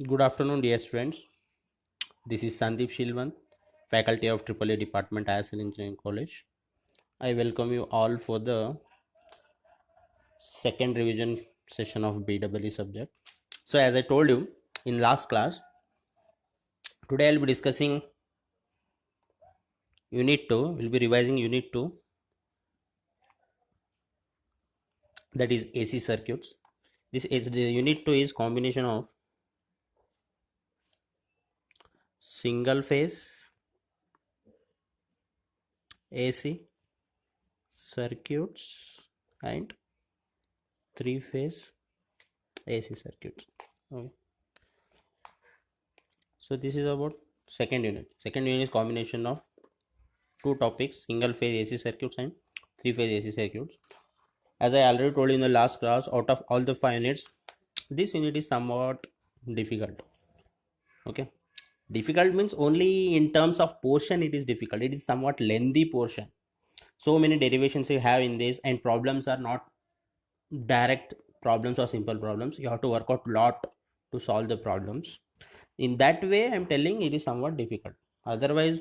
Good afternoon, dear students. This is Sandeep Shilwan, Faculty of AAA Department, ISL Engineering College. I welcome you all for the second revision session of BEE subject. So, as I told you in last class, today I'll be discussing Unit 2. We'll be revising Unit 2, that is AC circuits. This is the Unit 2 is combination of single phase AC circuits and three phase AC circuits. Okay. So this is about second unit. Second unit is combination of two topics, single phase AC circuits and three phase AC circuits. As I already told you in the last class, out of all the 5 units, this unit is somewhat difficult. Okay, difficult means only in terms of portion it is difficult. It is somewhat lengthy portion. So many derivations you have in this, and problems are not direct problems or simple problems. You have to work out a lot to solve the problems. In that way, I'm telling it is somewhat difficult. Otherwise,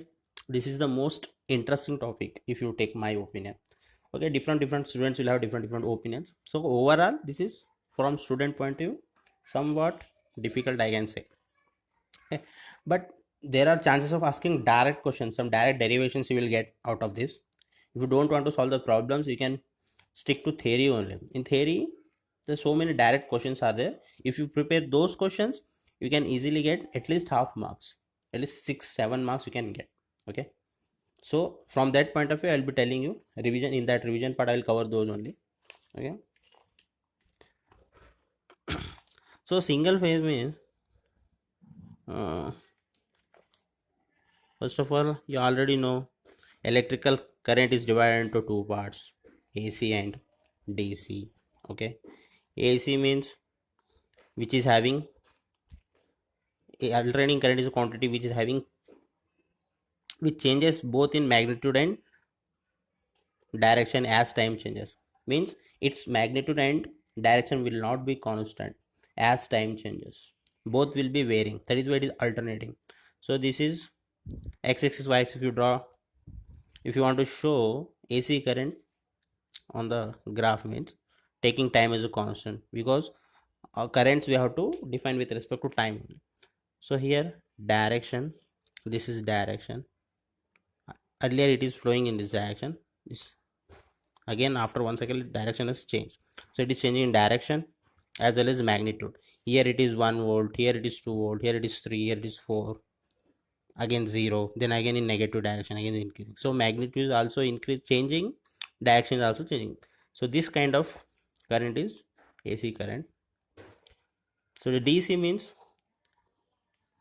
this is the most interesting topic if you take my opinion. Okay, different students will have different opinions. So overall, this is from student point of view somewhat difficult, I can say. Okay. But there are chances of asking direct questions, some direct derivations you will get out of this. If you don't want to solve the problems, you can stick to theory only. In theory, there's so many direct questions are there. If you prepare those questions, you can easily get at least half marks, at least 6-7 marks you can get. Okay, so from that point of view, I'll be telling you revision. In that revision part, I'll cover those only. Okay, so single phase means first of all, you already know electrical current is divided into two parts, AC and DC. Okay, AC means which is having alternating current is a quantity which is having which changes both in magnitude and direction as time changes. Means its magnitude and direction will not be constant as time changes. Both will be varying. That is why it is alternating. So this is x-axis, y-axis. If you draw, if you want to show AC current on the graph, means taking time as a constant, because our currents we have to define with respect to time. So here direction, this is direction. Earlier it is flowing in this direction. This again after 1 second direction has changed. So it is changing in direction as well as magnitude. Here it is 1 volt, here it is 2 volt, here it is 3, here it is 4, again 0, then again in negative direction, again increasing. So magnitude is also increase, changing, direction is also changing. So this kind of current is AC current. So the DC means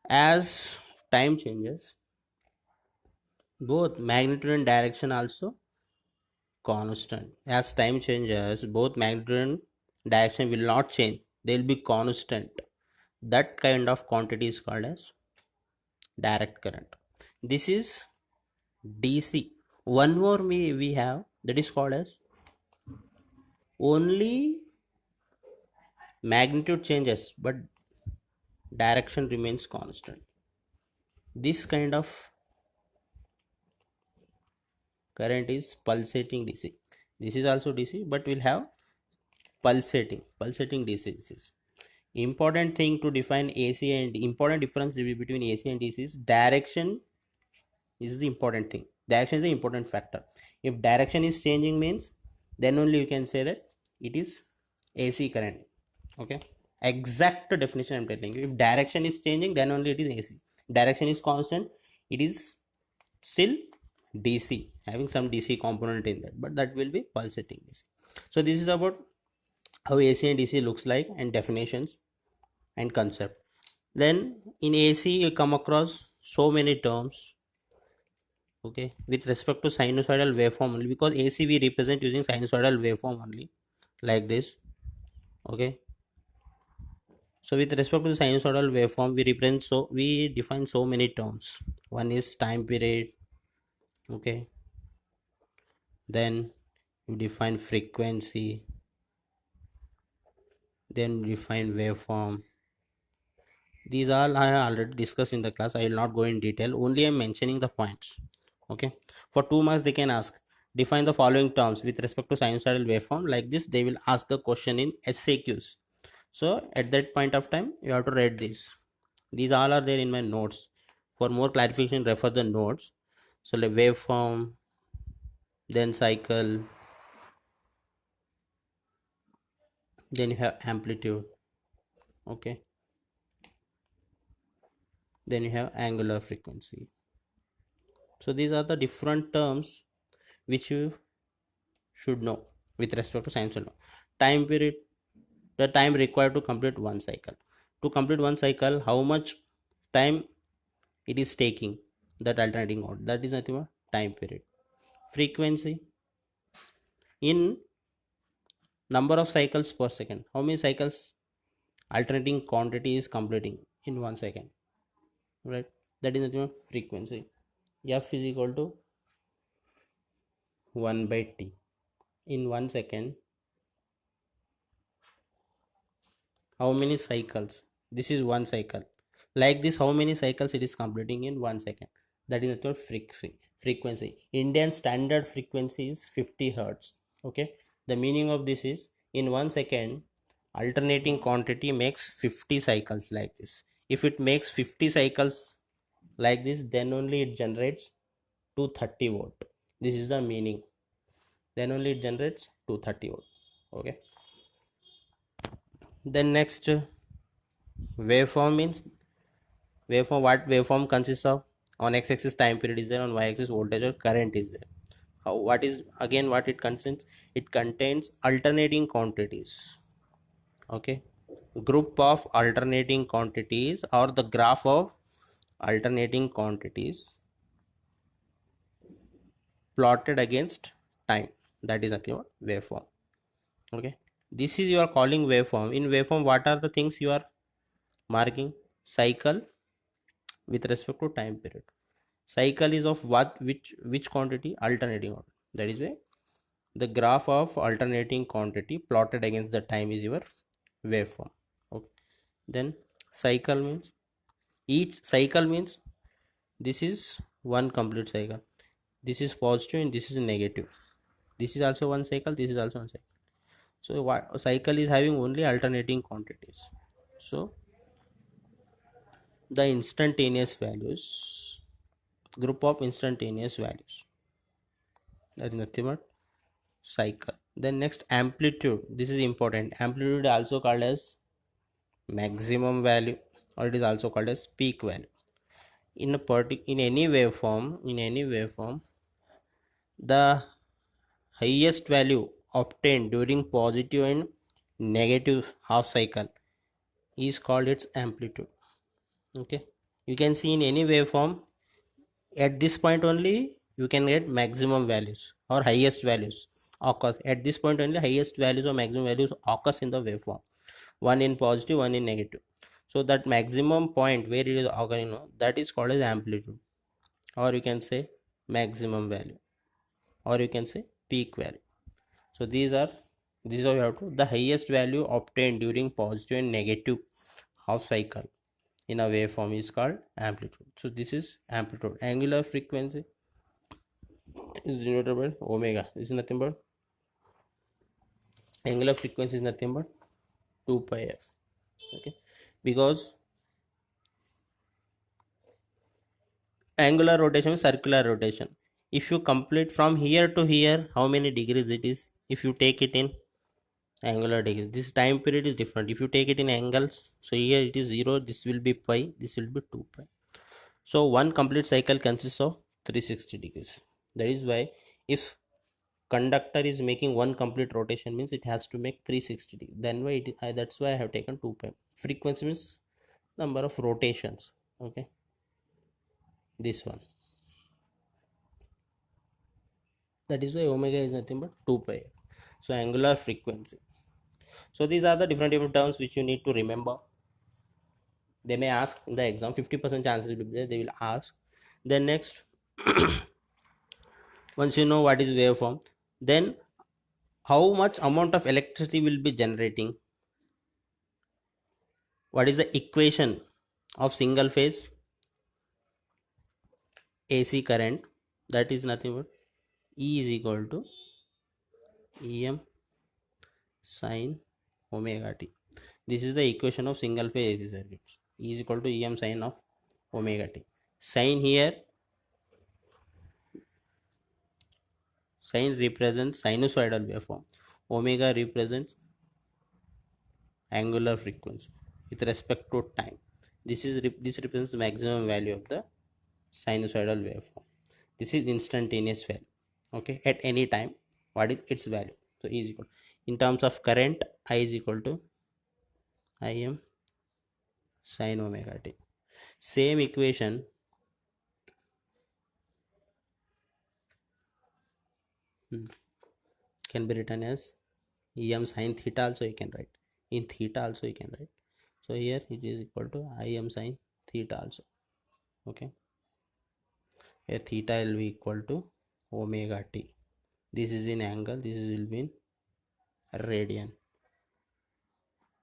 as time changes, both magnitude and direction also constant. As time changes, both magnitude and direction will not change, they will be constant. That kind of quantity is called as direct current. This is DC. One more we have, that is called as only magnitude changes but direction remains constant. This kind of current is pulsating DC. This is also DC, but we'll have pulsating DC. This is important thing to define AC, and important difference between AC and DC is direction is the important thing. Direction is the important factor. If direction is changing means, then only you can say that it is AC current. Okay, exact definition I'm telling you. If direction is changing, then only it is AC. Direction is constant, it is still DC, having some DC component in that, but that will be pulsating DC. So this is about how AC and DC looks like, and definitions and concept. Then in AC you come across so many terms, okay, with respect to sinusoidal waveform only, because AC we represent using sinusoidal waveform only, like this, okay. So with respect to the sinusoidal waveform, we define so many terms. One is time period, okay. Then you define frequency, then you define waveform. These all I have already discussed in the class. I will not go in detail. Only I am mentioning the points, okay. For 2 marks, they can ask define the following terms with respect to sinusoidal waveform. Like this, they will ask the question in SAQs. So at that point of time, you have to read this. These all are there in my notes. For more clarification, refer the notes. So like waveform, then cycle, then you have amplitude, okay. Then you have angular frequency. So these are the different terms which you should know with respect to sinusoidal. Time period, the time required to complete one cycle. To complete one cycle, how much time it is taking, that alternating mode, that is nothing but time period. Frequency, in number of cycles per second, how many cycles alternating quantity is completing in 1 second, right? That is nothing but frequency. F is equal to 1 by t. In 1 second, how many cycles? This is one cycle. Like this, how many cycles it is completing in 1 second? That is nothing but frequency. Indian standard frequency is 50 hertz, okay. The meaning of this is, in 1 second, alternating quantity makes 50 cycles like this. If it makes 50 cycles like this, then only it generates 230 volt. This is the meaning. Then only it generates 230 volt, okay. Then next, waveform means, waveform, what waveform consists of? On x-axis time period is there, on y-axis voltage or current is there. How, what is again what it contains? It contains alternating quantities, okay. Group of alternating quantities, or the graph of alternating quantities plotted against time, that is nothing but waveform, okay. This is you are calling waveform. In waveform, what are the things you are marking? Cycle with respect to time period. Cycle is of what, which quantity? Alternating one. That is why the graph of alternating quantity plotted against the time is your waveform, okay. Then cycle means, each cycle means, this is one complete cycle, this is positive and this is negative, this is also one cycle, this is also one cycle. So what cycle is having only alternating quantities. So the instantaneous values, group of instantaneous values, that is nothing but cycle. Then next, amplitude. This is important. Amplitude also called as maximum value, or it is also called as peak value. In any waveform, the highest value obtained during positive and negative half cycle is called its amplitude, okay. You can see in any waveform, at this point only you can get maximum values or highest values occurs. At this point only highest values or maximum values occurs in the waveform, one in positive, one in negative. So that maximum point where it is occurring, that is called as amplitude, or you can say maximum value, or you can say peak value. So these are you have to, the highest value obtained during positive and negative half cycle in a waveform is called amplitude. So this is amplitude. Angular frequency is denoted by omega. This is nothing but, angular frequency is nothing but 2 pi f, okay. Because angular rotation is circular rotation. If you complete from here to here, how many degrees it is? If you take it in angular degrees, this time period is different. If you take it in angles, so here it is 0, this will be pi, this will be 2 pi. So one complete cycle consists of 360 degrees. That is why if conductor is making one complete rotation, means it has to make 360 degrees. Then why that's why I have taken 2 pi. Frequency means number of rotations, okay. this one. That is why omega is nothing but 2 pi. So angular frequency. So these are the different terms which you need to remember. They may ask in the exam, 50% chances will be there, they will ask. Then next, once you know what is waveform, then how much amount of electricity will be generating, what is the equation of single phase AC current, that is nothing but E is equal to Em sin omega t. This is the equation of single phase AC circuits. E is equal to Em sin of omega t. Sin here, sin represents sinusoidal waveform, omega represents angular frequency with respect to time. This represents maximum value of the sinusoidal waveform. This is instantaneous value. Okay, at any time, what is its value? So E is equal, in terms of current, I is equal to Im sin omega t. Same equation can be written as Em sin theta also you can write. In theta also you can write. So here it is equal to Im sin theta also. Okay. Here theta will be equal to omega t. This is in angle, this is will be in radian,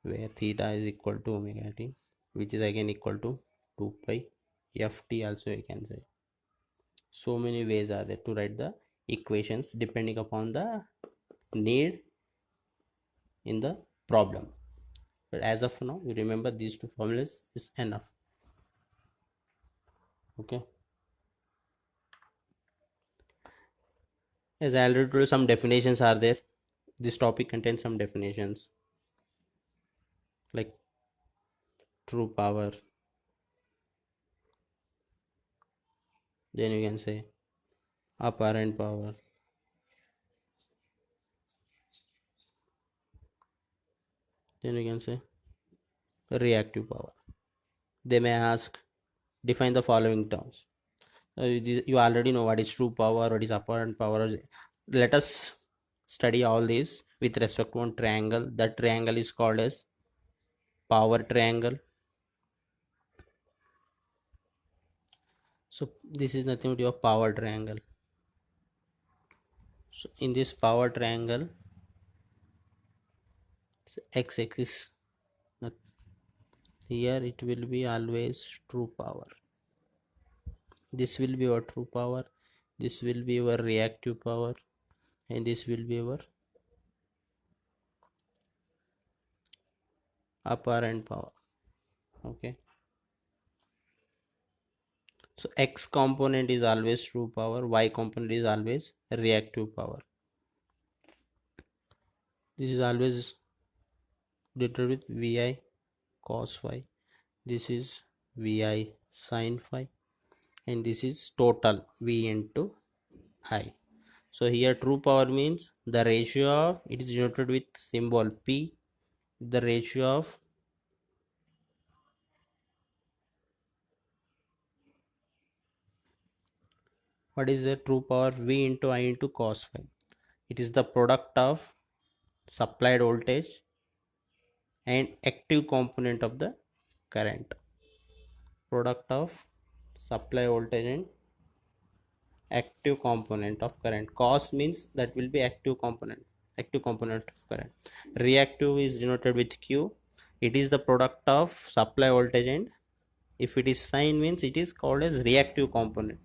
where theta is equal to omega t, which is again equal to 2 pi ft also you can say. So many ways are there to write the equations depending upon the need in the problem, but as of now you remember these two formulas is enough. Okay, as I already told, some definitions are there. This topic contains some definitions like true power, then you can say apparent power, then you can say reactive power. They may ask, define the following terms. You already know what is true power, what is apparent power. Let us study all these with respect to one triangle. That triangle is called as power triangle. So this is nothing but your power triangle. So in this power triangle, x-axis, here it will be always true power. This will be our true power, this will be our reactive power, and this will be our apparent power. Okay, so x component is always true power, y component is always reactive power. This is always denoted with vi cos phi, this is vi sin phi, and this is total v into I. So here true power means the ratio of, it is denoted with symbol P, the ratio of what is the true power, V into I into cos phi. It is the product of supplied voltage and active component of the current. Product of supply voltage and active component of current. Cos means that will be active component of current. Reactive is denoted with Q. It is the product of supply voltage, and if it is sin means it is called as reactive component,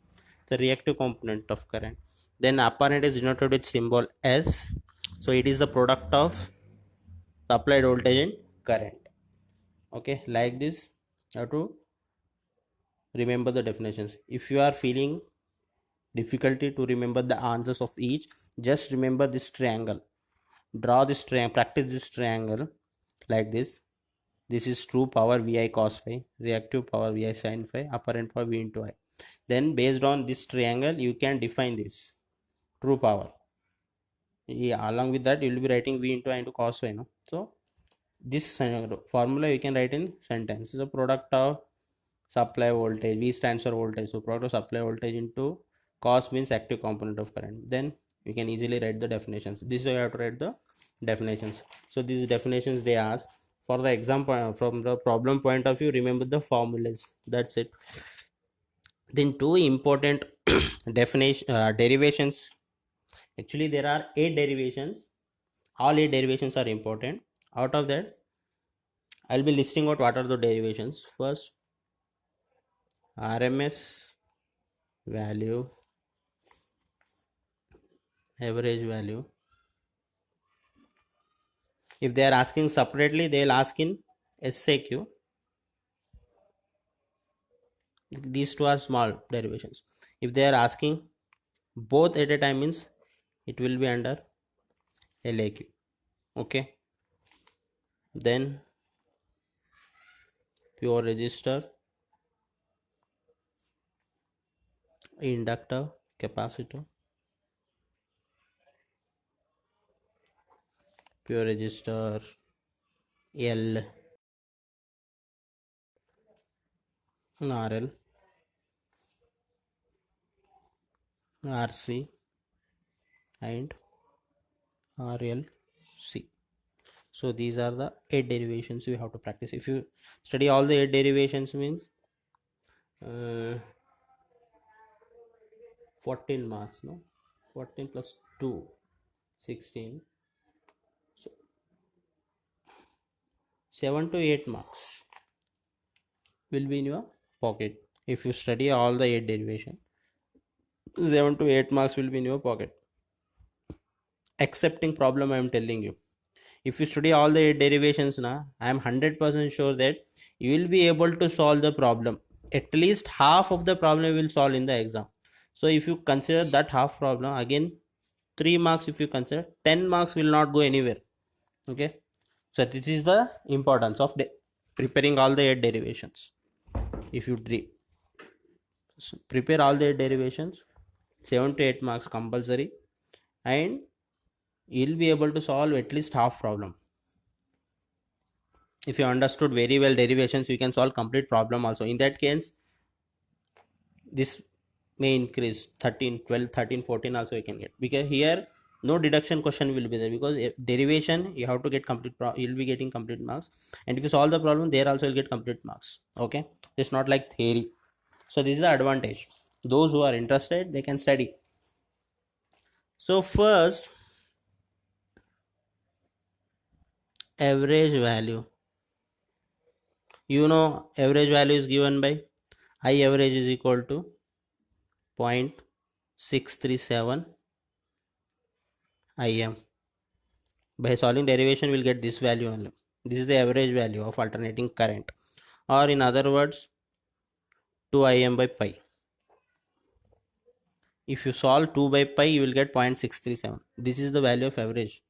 the reactive component of current. Then apparent is denoted with symbol S. So it is the product of supplied voltage and current. Okay, like this you have to remember the definitions. If you are feeling difficulty to remember the answers of each, just remember this triangle, draw this triangle, practice this triangle like this. This is true power vi cos phi, reactive power vi sin phi, apparent power v into I. Then based on this triangle you can define this true power. Yeah, along with that you will be writing v into I into cos phi, no? So this formula you can write in sentence. Is a product of supply voltage. V stands for voltage, so product of supply voltage into cos means active component of current. Then we can easily write the definitions. This is how you have to write the definitions. So these definitions they ask for the example from the problem point of view. Remember the formulas. That's it. Then two important definition derivations. Actually, there are 8 derivations. All 8 derivations are important. Out of that, I'll be listing out what are the derivations. First, RMS value, average value. If they are asking separately, they'll ask in SAQ. These two are small derivations. If they are asking both at a time, means it will be under LAQ. Okay. Then pure resistor, inductor, capacitor, pure resistor, L, RL, RC, and RLC. So these are the 8 derivations we have to practice. If you study all the 8 derivations, means 14 marks, no, 14 plus 2, 16. So 7 to 8 marks will be in your pocket. If you study all the 8 derivations, 7 to 8 marks will be in your pocket. Accepting problem, I am telling you. If you study all the 8 derivations now, I am 100% sure that you will be able to solve the problem. At least half of the problem you will solve in the exam. So if you consider that half problem, again 3 marks, if you consider 10 marks will not go anywhere. Okay, so this is the importance of preparing all the 8 derivations. If you prepare all the 8 derivations, 7 to 8 marks compulsory, and you'll be able to solve at least half problem. If you understood very well derivations, you can solve complete problem also. In that case, this may increase 13, 12, 13, 14 also you can get, because here no deduction question will be there, because if derivation you have to get complete you'll be getting complete marks, and if you solve the problem there also you'll get complete marks. Okay, it's not like theory. So this is the advantage. Those who are interested, they can study. So first, average value. You know, average value is given by I average is equal to 0.637 Im. By solving derivation, we'll get this value only. This is the average value of alternating current, or in other words, 2 Im by pi. If you solve 2 by pi, you will get 0.637. This is the value of average.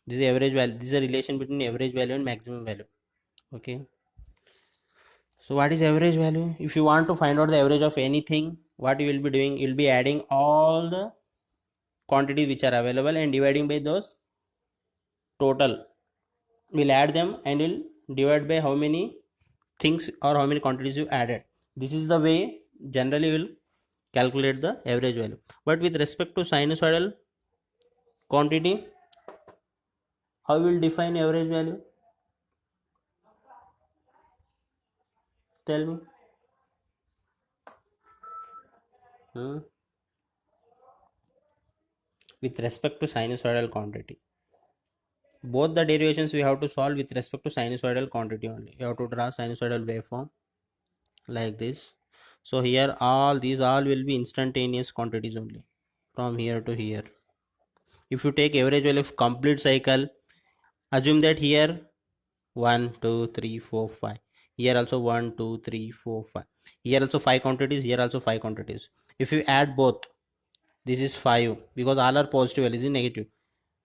This is the average value. This is a relation between average value and maximum value. Okay. So what is average value? If you want to find out the average of anything, what you will be doing? You will be adding all the quantities which are available and dividing by those total. We'll add them and we'll divide by how many things or how many quantities you added. This is the way generally we'll calculate the average value. But with respect to sinusoidal quantity, how we will define average value? Tell me. With respect to sinusoidal quantity, both the derivations we have to solve with respect to sinusoidal quantity only. You have to draw sinusoidal waveform like this. So here all these all will be instantaneous quantities only from here to here. If you take average value of complete cycle, assume that here 1 2 3 4 5, here also 1 2 3 4 5, here also 5 quantities, here also 5 quantities. If you add both, this is 5 because all are positive, L is negative.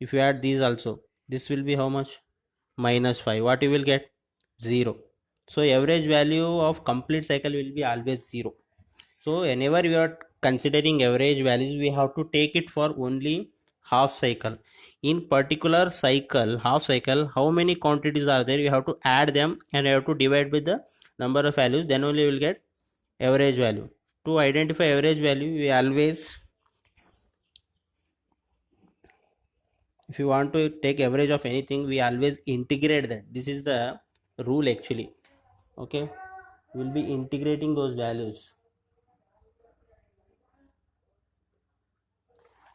If you add these also, this will be how much? -5. What you will get? 0. So average value of complete cycle will be always 0. So whenever we are considering average values, we have to take it for only half cycle. In particular cycle, half cycle, how many quantities are there? You have to add them and you have to divide by the number of values. Then only you will get average value. To identify average value, we always, if you want to take average of anything, we always integrate that. This is the rule actually. Okay, we'll be integrating those values.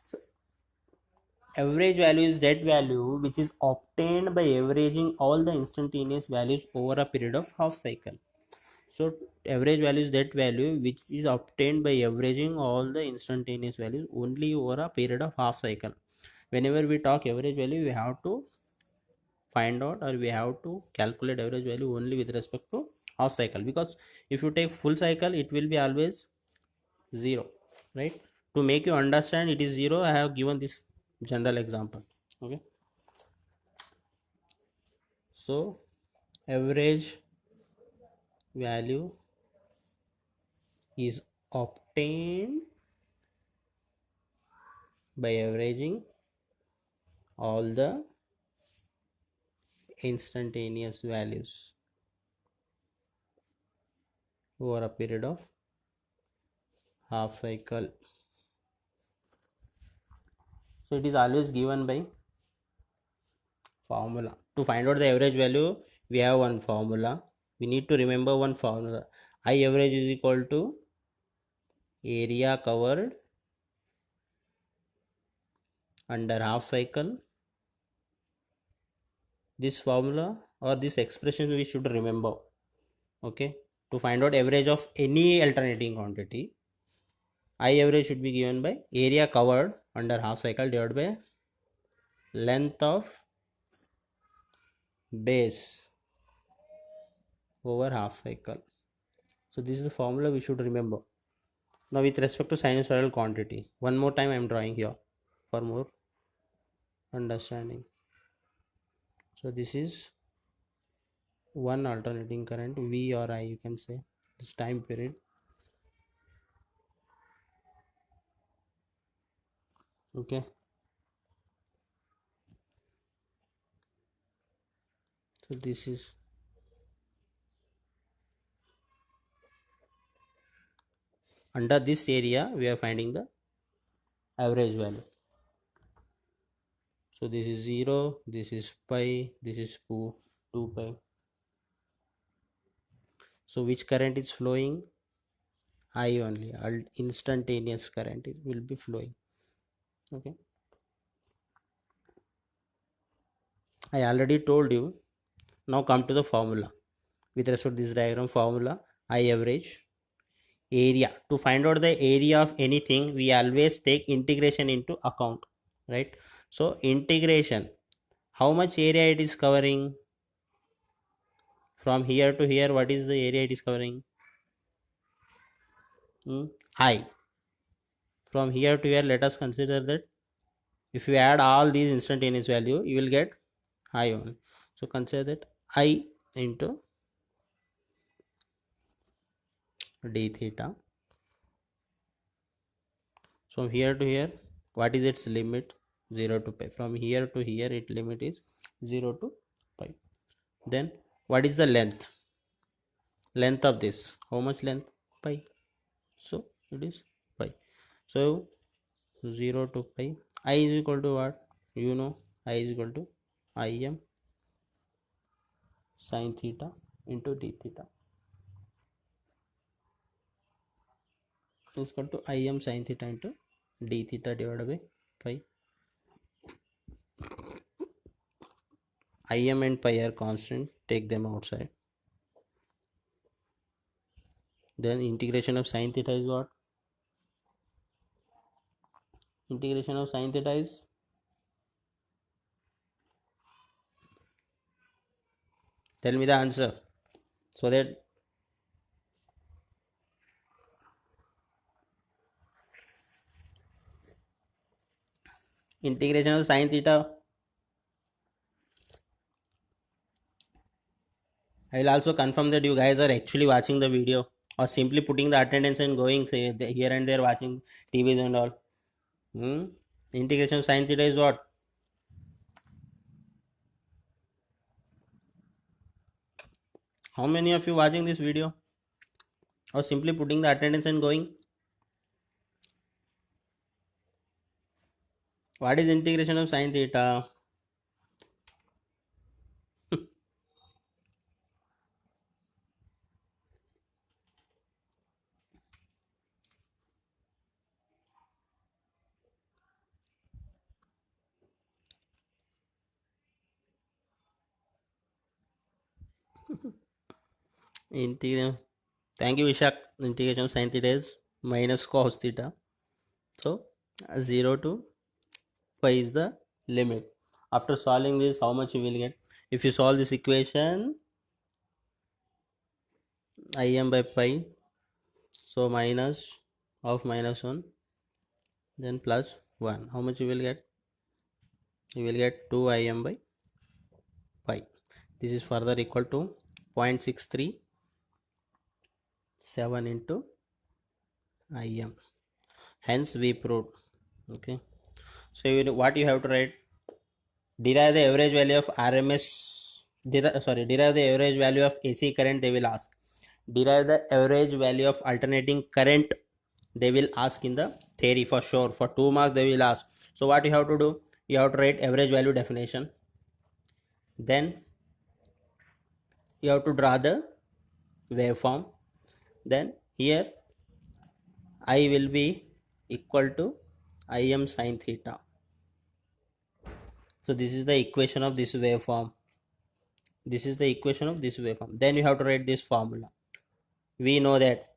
So average value is that value which is obtained by averaging all the instantaneous values over a period of half cycle. So average value is that value which is obtained by averaging all the instantaneous values only over a period of half cycle. Whenever we talk average value, we have to find out, or we have to calculate average value only with respect to half cycle, because if you take full cycle, it will be always 0, right? To make you understand it is 0, I have given this general example. Okay, so average value is obtained by averaging all the instantaneous values over a period of half cycle. So it is always given by formula. To find out the average value, we have one formula. We need to remember one formula. I average is equal to area covered under half cycle. This formula or this expression we should remember. Okay, to find out average of any alternating quantity, I average should be given by area covered under half cycle divided by length of base over half cycle. So this is the formula we should remember. Now with respect to sinusoidal quantity, one more time I am drawing here for more understanding. So this is one alternating current, V or I, you can say, this time period. Okay, so this is under this area we are finding the average value. So this is 0, this is pi, this is 2 pi. So which current is flowing? I only, instantaneous current will be flowing. Okay, I already told you. Now come to the formula. With respect to this diagram, formula I average area. To find out the area of anything, we always take integration into account, right? So integration, how much area it is covering? From here to here, what is the area it is covering? I. From here to here, let us consider that if you add all these instantaneous value, you will get I only. So consider that I into d theta. From here to here, what is its limit? 0 to pi. From here to here, its limit is 0 to pi. Then what is the length? Length of this, how much length? Pi. So it is pi. So 0 to pi. I is equal to what? You know, I is equal to Im sin theta into d theta is equal to Im sin theta into d theta divided by pi. Im and pi are constant, take them outside. Then integration of sin theta is what? Integration of sin theta is, tell me the answer so that integration of sin theta, I will also confirm that you guys are actually watching the video or simply putting the attendance and going say here and there watching TVs and all. Integration of sin theta is what? How many of you watching this video? or simply putting the attendance and going. What is integration of sine theta? Integration. Thank you, Vishak. Integration of sine theta is minus cos theta. So 0 to 5 is the limit. After solving this, how much you will get? If you solve this equation, im by pi, so minus of minus 1, then plus 1. How much you will get? You will get 2 im by pi. This is further equal to 0.637 into im. Hence we proved. Okay, so what you have to write? Derive the average value of RMS. Derive the average value of AC current, they will ask. Derive the average value of alternating current, they will ask in the theory for sure. For 2 marks they will ask. So what you have to do? You have to write average value definition. Then you have to draw the waveform. Then here I will be equal to Im sin theta. So this is the equation of this waveform. This is the equation of this waveform. Then you have to write this formula. We know that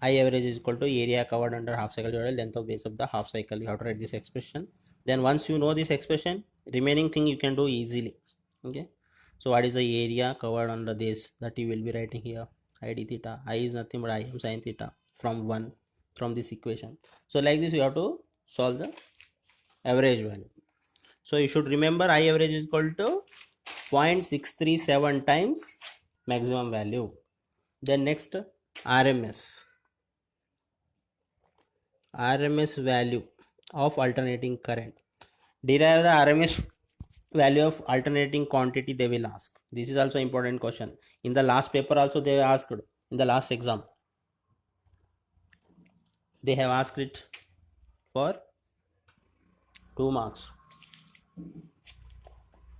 I average is equal to area covered under half cycle divided length of base of the half cycle. You have to write this expression. Then once you know this expression, remaining thing you can do easily. Okay, so what is the area covered under this, that you will be writing here? I d theta. I is nothing but Im sin theta from 1 from this equation. So like this you have to solve the average value. So you should remember I average is equal to 0.637 times maximum value. Then next, RMS value of alternating current. Derive the RMS value of alternating quantity, they will ask. This is also important question. In the last paper also they asked, in the last exam they have asked it for 2 marks.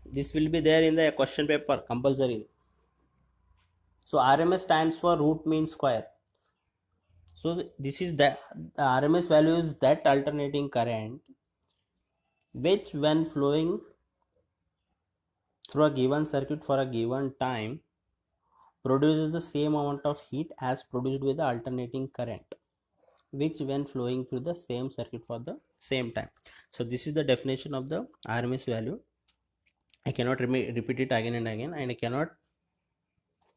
This will be there in the question paper compulsory. So RMS stands for root mean square. So this is the RMS value is that alternating current which when flowing through a given circuit for a given time produces the same amount of heat as produced with the alternating current which when flowing through the same circuit for the same time. So this is the definition of the RMS value. I cannot repeat it again and again, and I cannot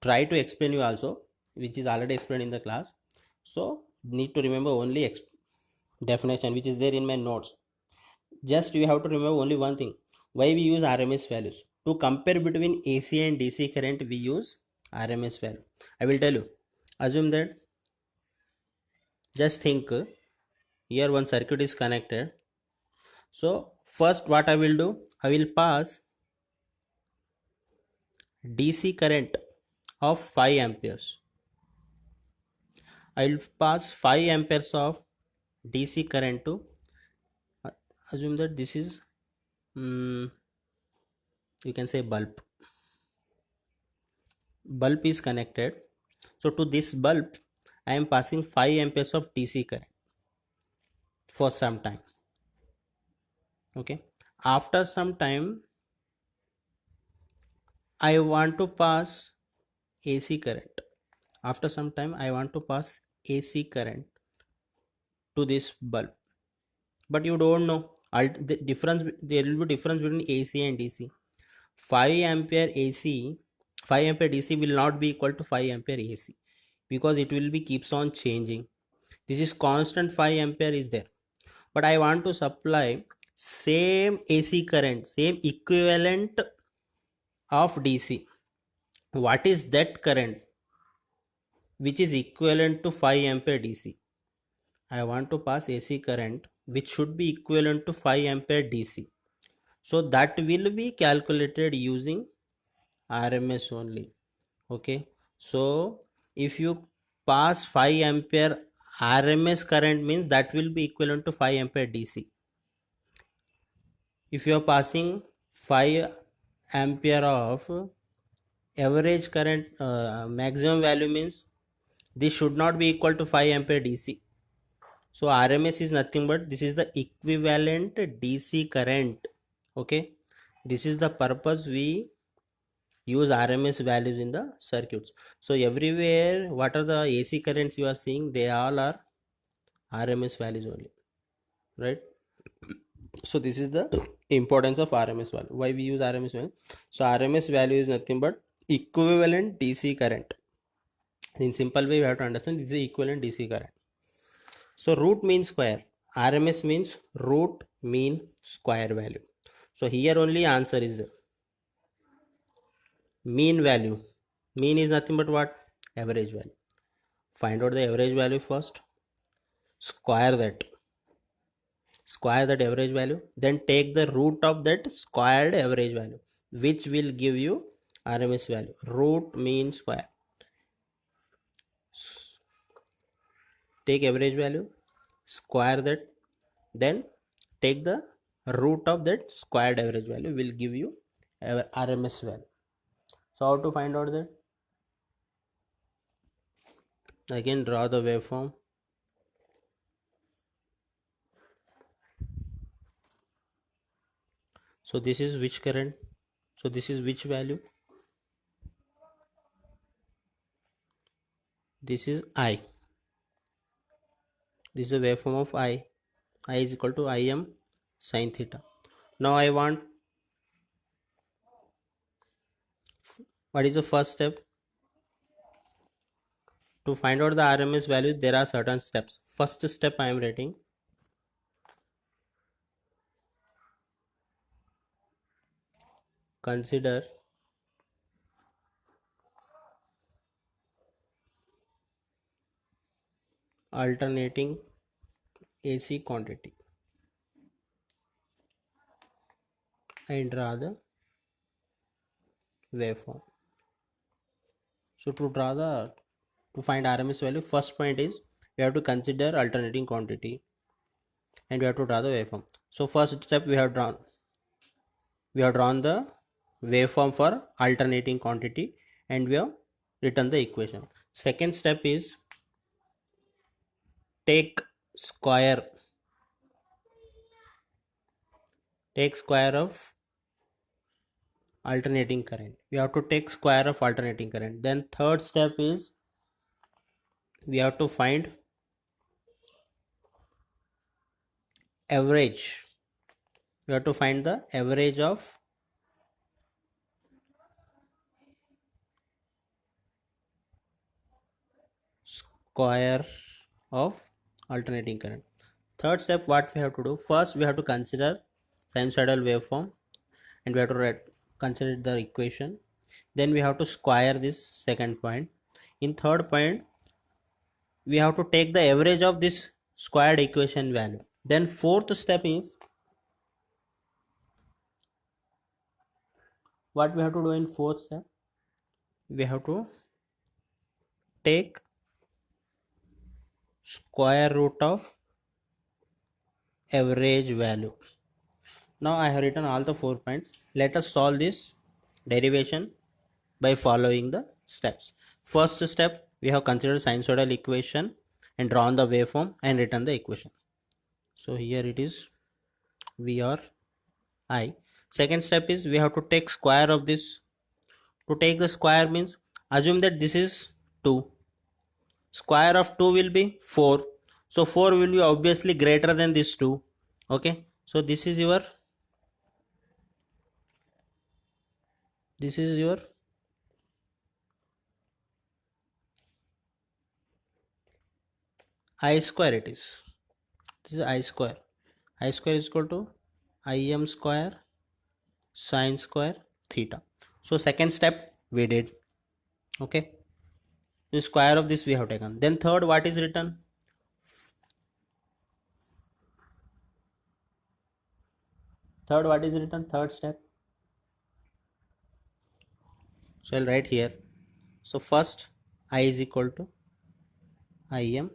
try to explain you also, which is already explained in the class. So need to remember only definition which is there in my notes. Just you have to remember only one thing, why we use RMS values. To compare between AC and DC current, we use RMS value. I will tell you. Assume that, just think, here one circuit is connected. So first what I will do, I will pass DC current of 5 amperes. I will pass 5 amperes of DC current to, assume that this is you can say bulb is connected. So to this bulb I am passing 5 amperes of DC current for some time. Okay, after some time I want to pass AC current. After some time I want to pass AC current to this bulb, but you don't know the difference. There will be difference between AC and DC. 5 ampere AC, 5 ampere DC will not be equal to 5 ampere AC because it will be keeps on changing. This is constant 5 ampere is there, but I want to supply same AC current, same equivalent of DC. What is that current which is equivalent to 5 ampere DC? I want to pass AC current which should be equivalent to 5 ampere DC. So that will be calculated using RMS only. Okay, so if you pass 5 ampere RMS current means that will be equivalent to 5 ampere DC. If you are passing 5 ampere of average current, maximum value means this should not be equal to 5 ampere DC. So RMS is nothing but this is the equivalent DC current. Okay, this is the purpose we use RMS values in the circuits. So everywhere what are the AC currents you are seeing, they all are RMS values only, right? So this is the importance of RMS value, why we use RMS value. So RMS value is nothing but equivalent DC current. In simple way we have to understand this is equivalent DC current. So root mean square, RMS means root mean square value. So here only answer is the mean value. Mean is nothing but what? Average value. Find out the average value first, square that average value, then take the root of that squared average value, which will give you RMS value. Root mean square, take average value, square that, then take the root of that squared average value, will give you RMS value. So how to find out that? Again draw the waveform. So this is which current? So this is which value? This is I. This is a waveform of I. I is equal to Im sin theta. Now I want, what is the first step? To find out the RMS value, there are certain steps. First step I am writing, consider alternating AC quantity and draw the waveform. So to find RMS value, first point is we have to consider alternating quantity and we have to draw the waveform. So first step we have drawn the waveform for alternating quantity and we have written the equation. Second step is take square of alternating current. We have to take square of alternating current. Then third step is we have to find average. We have to find the average of square of alternating current. Third step, what we have to do? First we have to consider sinusoidal waveform and we have to consider the equation. Then we have to square this second point. In third point we have to take the average of this squared equation value. Then fourth step is what we have to do. In fourth step we have to take square root of average value. Now I have written all the 4 points. Let us solve this derivation by following the steps. First step, we have considered sinusoidal equation and drawn the waveform and written the equation. So here it is V or I. Second step is we have to take square of this. To take the square means assume that this is 2. Square of 2 will be 4. So 4 will be obviously greater than this 2. Okay. So this is your I square. It is, this is I square. I square is equal to Im square sin square theta. So second step we did. Okay, the square of this we have taken. Then third, what is written? Third step. So I'll write here. So first I is equal to Im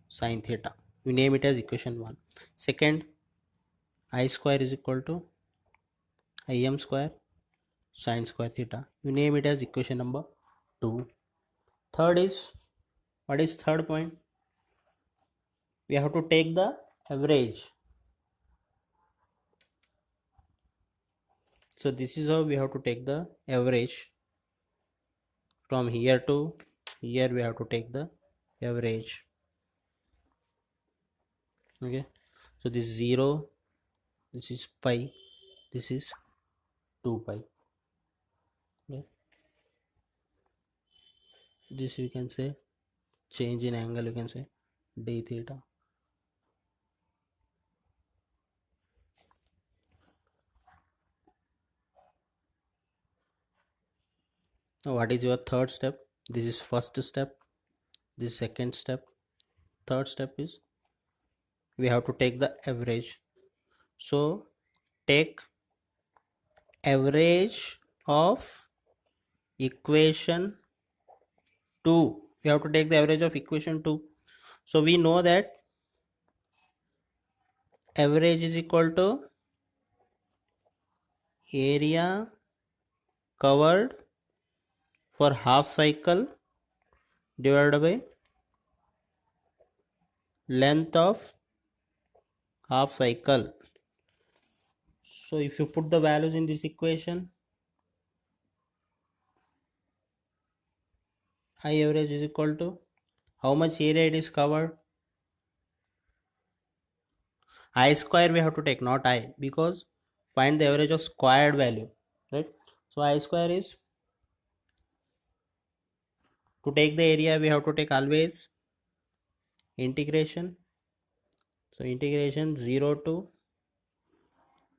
sin theta. We name it as equation 1. Second, I square is equal to Im square sin square theta. We name it as equation number 2. Third is, what is third point? We have to take the average. So this is how we have to take the average. From here to here we have to take the average. Okay, so this is 0, this is pi, this is 2 pi. Okay. This we can say change in angle, you can say d theta. Now what is your third step? This is first step, this second step. Third step is we have to take the average. So take average of equation 2. We have to take the average of equation 2. So we know that average is equal to area covered for half cycle divided by length of half cycle. So if you put the values in this equation, I average is equal to how much area it is covered. I square we have to take, not I, because find the average of squared value, right? So I square is, to take the area we have to take always integration. So integration 0 to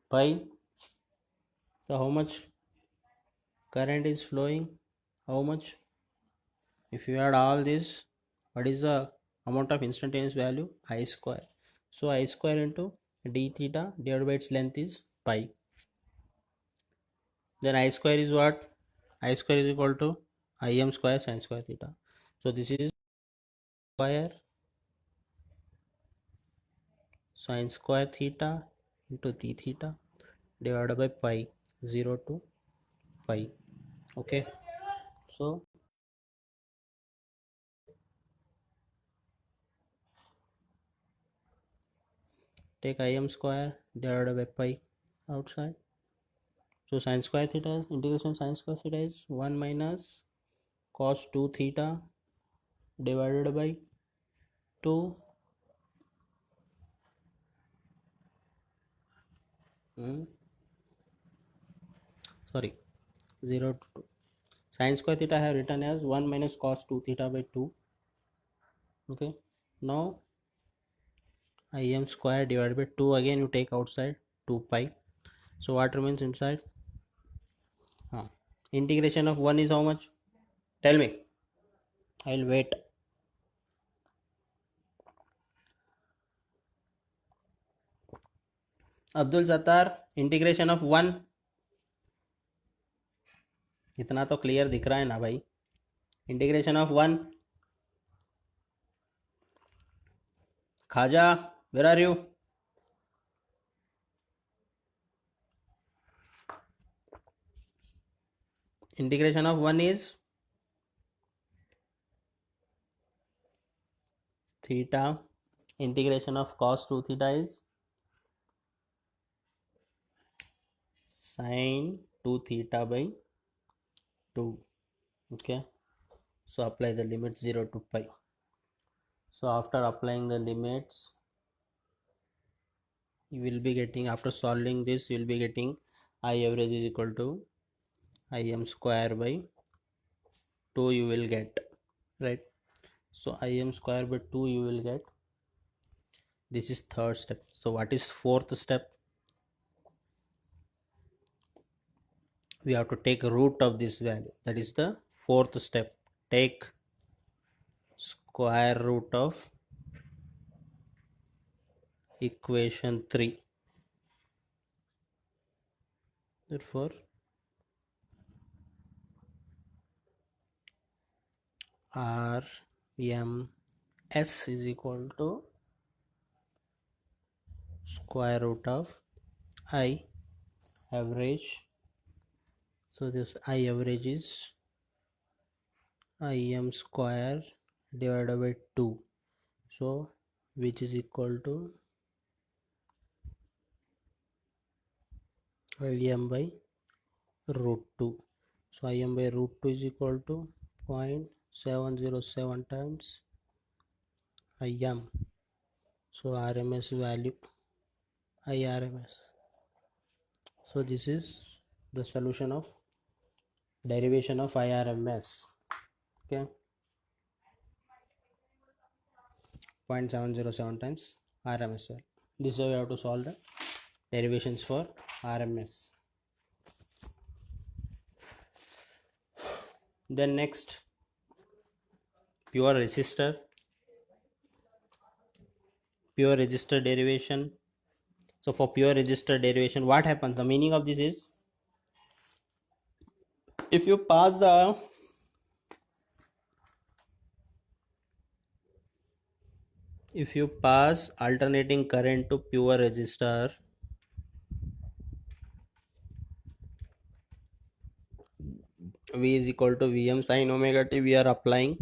pi. So how much current is flowing? How much? If you add all this, what is the amount of instantaneous value? I square. So I square into d theta divided by its length is pi. Then I square is what? I square is equal to Im square sin square theta. So this is square sin square theta into d theta divided by pi, 0 to pi. Okay, so take Im square divided by pi outside. So sin square theta, integration sin square theta is 1 minus cos 2 theta divided by 2 sorry 0 to 2. Sin square theta I have written as 1 minus cos 2 theta by 2. Okay, now Im square divided by 2, again you take outside 2 pi. So what remains inside? Integration of 1 is how much? Tell me. I'll wait. Abdul Sattar, integration of 1, इतना तो clear दिख रहा है ना भाई. Integration of 1, Khaja, where are you? Integration of 1 is theta. Integration of cos 2 theta is sin 2 theta by 2. Okay, so apply the limit 0 to pi. So after applying the limits, you will be getting, after solving this, you will be getting I average is equal to Im square by 2 you will get, right? So Im square by 2 you will get. This is third step. So what is fourth step? We have to take root of this value. That is the fourth step. Take square root of equation 3. Therefore R M S is equal to square root of I average. So this I average is Im square divided by 2. So which is equal to Im by root 2. So Im by root 2 is equal to 0.707 times Im. So RMS value IRMS. So this is the solution of derivation of IRMS. Okay, 0.707 times RMS value. This is how you have to solve the derivations for RMS. Then next, pure resistor derivation. So for pure resistor derivation, what happens? The meaning of this is, if you pass alternating current to pure resistor, V is equal to Vm sin omega t, we are applying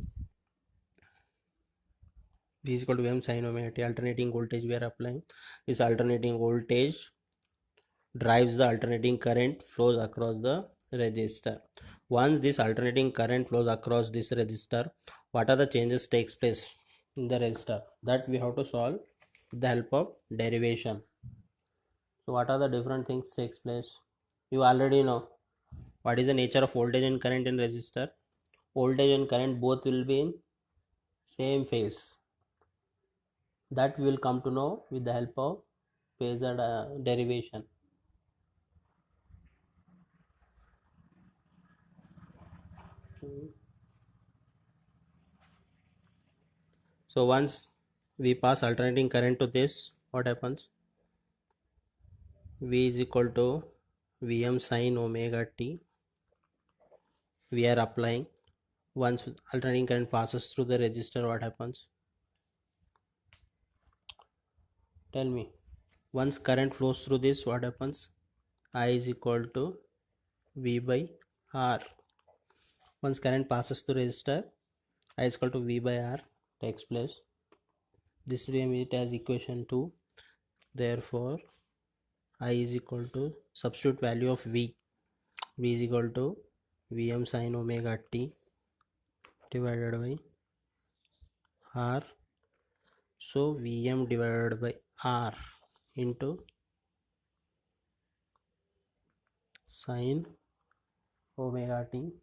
V is equal to Vm sin omega t, alternating voltage we are applying. This alternating voltage drives the alternating current, flows across the resistor. Once this alternating current flows across this resistor, what are the changes takes place in the resistor? That we have to solve with the help of derivation. So what are the different things takes place? You already know what is the nature of voltage and current in resistor. Voltage and current both will be in same phase. That we will come to know with the help of phasor derivation. So once we pass alternating current to this, what happens? V is equal to Vm sin omega t. We are applying. Once alternating current passes through the resistor, what happens? Tell me. Once current flows through this, what happens? I is equal to V by R. Once current passes through resistor, I is equal to V by R takes place. This we name it as equation 2. Therefore, I is equal to, substitute value of V. V is equal to Vm sin omega t divided by R. So Vm divided by R into sin omega t.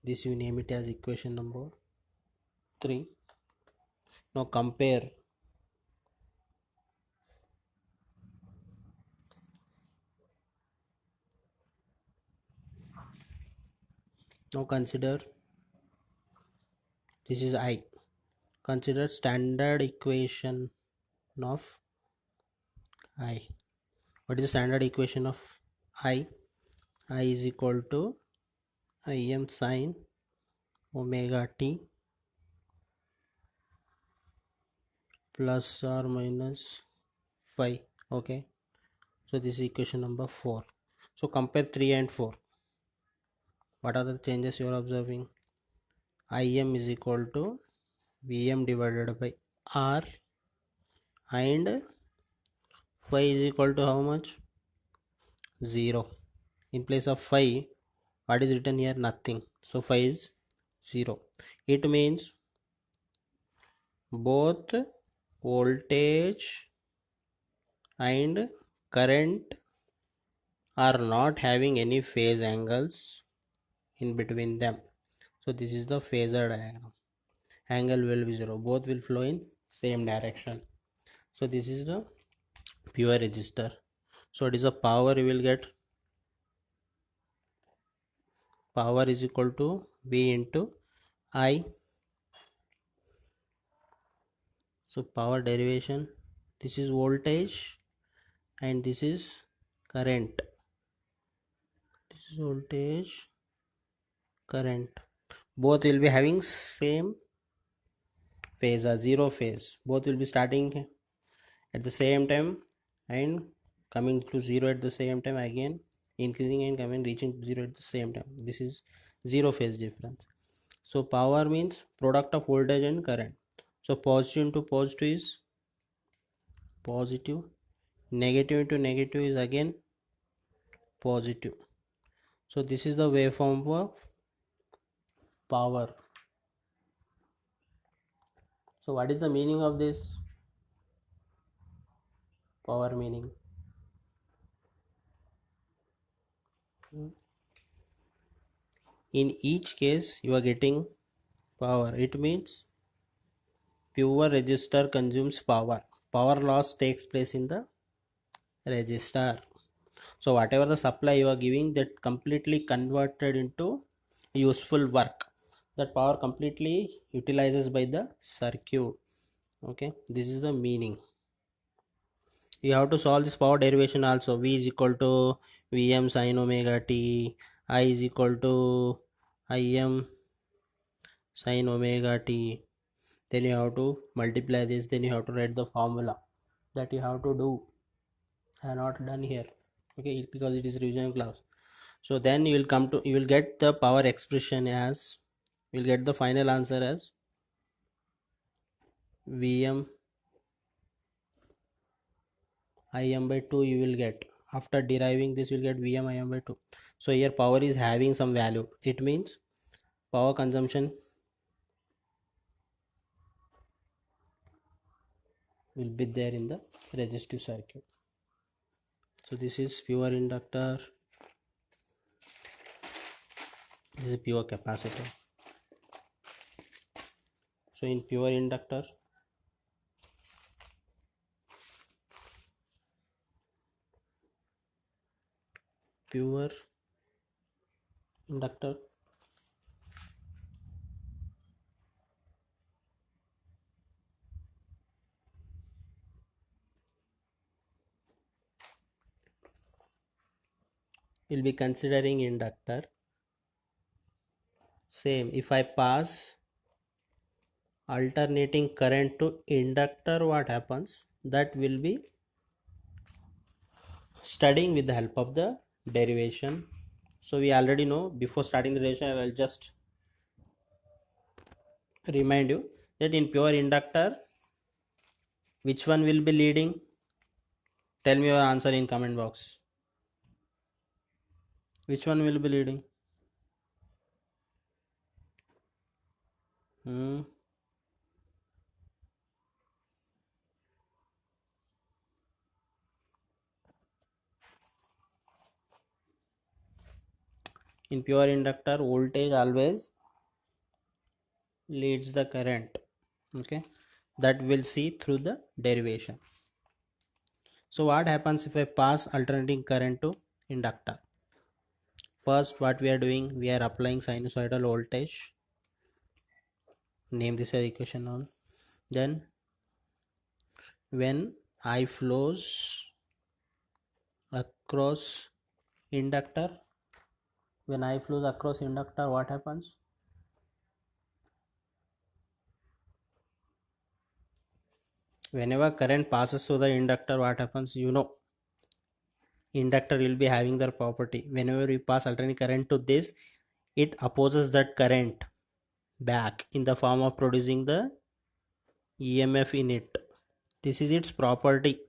This you name it as equation number 3. Now compare. Now consider, this is I. Consider standard equation of I. What is the standard equation of I? I is equal to Im sin omega t plus or minus 5. Okay, so this is equation number 4. So compare 3 and 4. What are the changes you are observing? Im is equal to Vm divided by R, and 5 is equal to how much? 0. In place of 5, what is written here? Nothing. So 5 is 0. It means both voltage and current are not having any phase angles in between them. So this is the phasor diagram. Angle will be 0. Both will flow in same direction. So this is the pure resistor. So it is the power you will get. Power is equal to V into I. So power derivation, this is voltage and this is current. This is voltage, current. both will be having same phase, a zero phase. Both will be starting at the same time and coming to zero at the same time, again increasing and coming reaching zero at the same time. This is zero phase difference. So power means product of voltage and current. So positive into positive is positive, negative into negative is again positive. So this is the waveform of power. So what is the meaning of this power meaning? In each case you are getting power. It means pure resistor consumes power. Power loss takes place in the resistor. So whatever the supply you are giving, that completely converted into useful work. That power completely utilizes by the circuit. Okay, this is the meaning. You have to solve this power derivation also. V is equal to Vm sin omega t. I is equal to Im sin omega t. Then you have to multiply this. Then you have to write the formula that you have to do. I have not done here. Okay, because it is revision class. So then you will come to, you will get the power expression as, you will get the final answer as Vm Im by 2 you will get. After deriving this you will get Vm Im by 2. So here power is having some value. It means power consumption will be there in the resistive circuit. So this is pure inductor. This is pure capacitor. So in pure inductor, pure inductor will be considering inductor. Same, if I pass alternating current to inductor, what happens? That will be studying with the help of the derivation. So we already know, before starting the derivation I will just remind you that in pure inductor, which one will be leading? Tell me your answer in comment box. Which one will be leading? In pure inductor, voltage always leads the current. Okay, that we'll see through the derivation. So what happens if I pass alternating current to inductor? First, what we are doing, we are applying sinusoidal voltage. Name this as equation 1. Then when I flows across inductor, when I flows across inductor, what happens? Whenever current passes through the inductor, what happens? You know, inductor will be having their property. Whenever we pass alternating current to this, it opposes that current back in the form of producing the EMF in it. This is its property,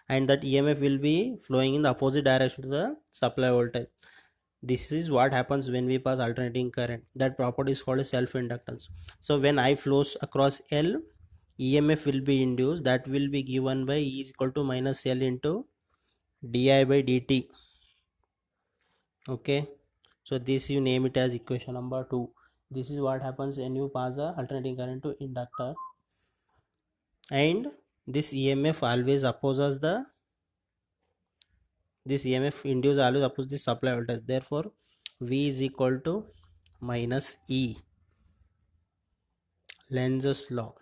and that EMF will be flowing in the opposite direction to the supply voltage. This is what happens when we pass alternating current. That property is called self inductance. So when I flows across L, EMF will be induced. That will be given by E is equal to minus L into di by dt. Okay, so this you name it as equation number 2. This is what happens when you pass a alternating current to inductor, and this EMF always opposes the, this EMF induced always opposes the supply voltage. Therefore V is equal to minus E, Lenz's law.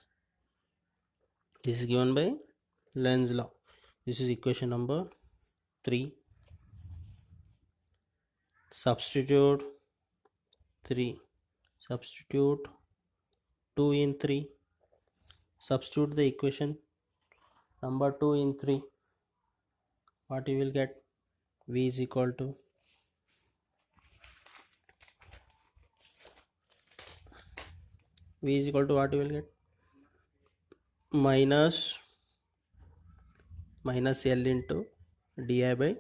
This is given by Lenz law. This is equation number 3. Substitute 3. substitute 2 in 3, substitute the equation number 2 in 3, what you will get? V is equal to what you will get? Minus L into di by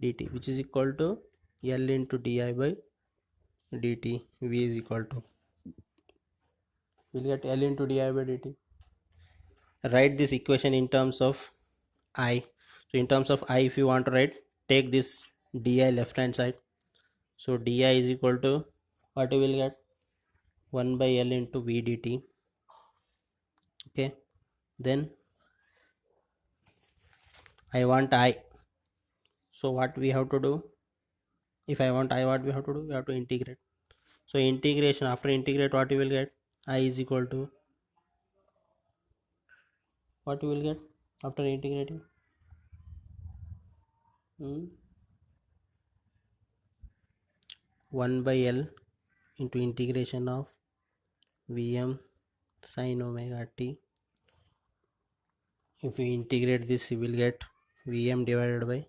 dt, which is equal to L into di by dt. V is equal to, we'll get L into di by dt. Write this equation in terms of I. So in terms of I, if you want to write, take this di left hand side. So di is equal to, what you will get? 1 by L into V dt. Okay, then I want I. So what we have to do? If I want I, what we have to do? We have to integrate. So integration, after integrate, what you will get? I is equal to, what you will get after integrating? 1 by L into integration of Vm sin omega t. If we integrate this, you will get Vm divided by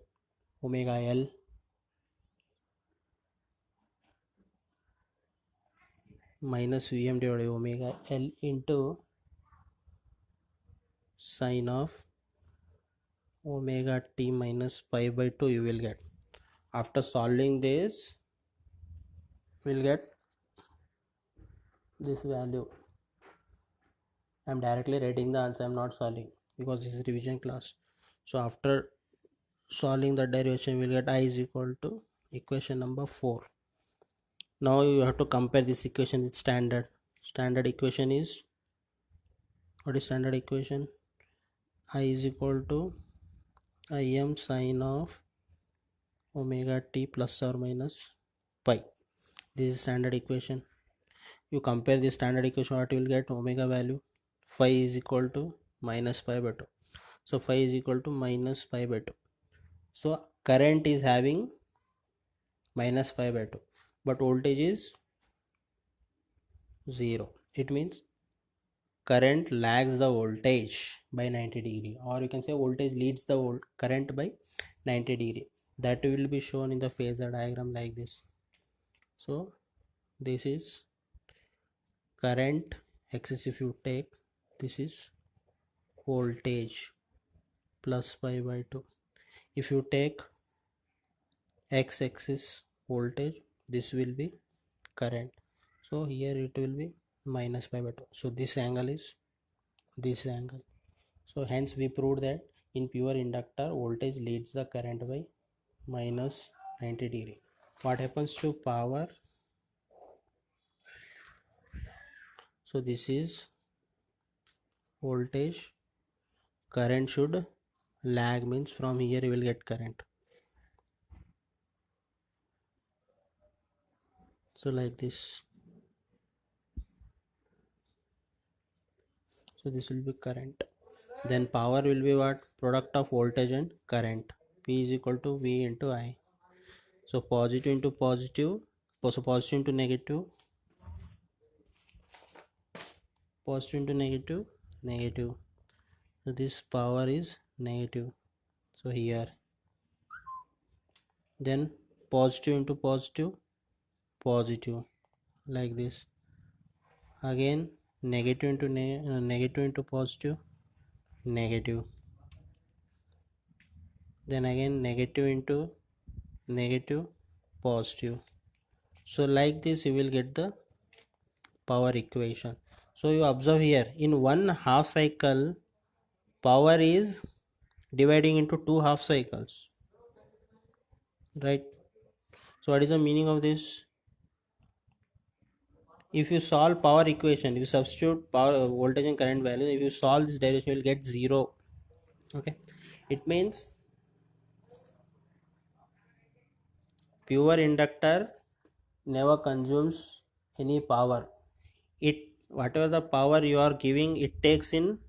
omega L minus Vm divided by omega L into sin of omega t minus pi by 2 you will get. After solving this, we'll get this value. I'm directly writing the answer, I'm not solving, because this is revision class. So after solving the derivation, we'll get I is equal to equation number 4. Now you have to compare this equation with standard. Standard equation is, what is standard equation? I is equal to Im sin of omega t plus or minus pi. This is standard equation. You compare this standard equation, what you will get? Omega value phi is equal to minus pi by 2. So phi is equal to minus pi by 2. So current is having minus pi by 2, but voltage is 0. It means current lags the voltage by 90 degree, or you can say voltage leads the current by 90 degree. That will be shown in the phasor diagram like this. So this is current axis. If you take, this is voltage plus pi by 2. If you take x axis voltage, this will be current. So here it will be minus pi by 2. So this angle is this angle. So hence we proved that in pure inductor, voltage leads the current by minus 90 degree. What happens to power? So this is voltage, current should lag, means from here you will get current. So like this. So this will be current. Then power will be what? Product of voltage and current. P is equal to V into I. So positive into positive, so positive into negative, positive into negative, negative. So this power is negative. So here, then positive into positive, positive, like this. Again negative into negative into positive, negative. Then again negative into negative, positive. So like this you will get the power equation. So you observe here, in one half cycle, power is dividing into two half cycles, right? So what is the meaning of this? If you solve power equation, you substitute power voltage and current value, if you solve this derivation, you will get 0. Okay, it means pure inductor never consumes any power. It, whatever the power you are giving, it takes in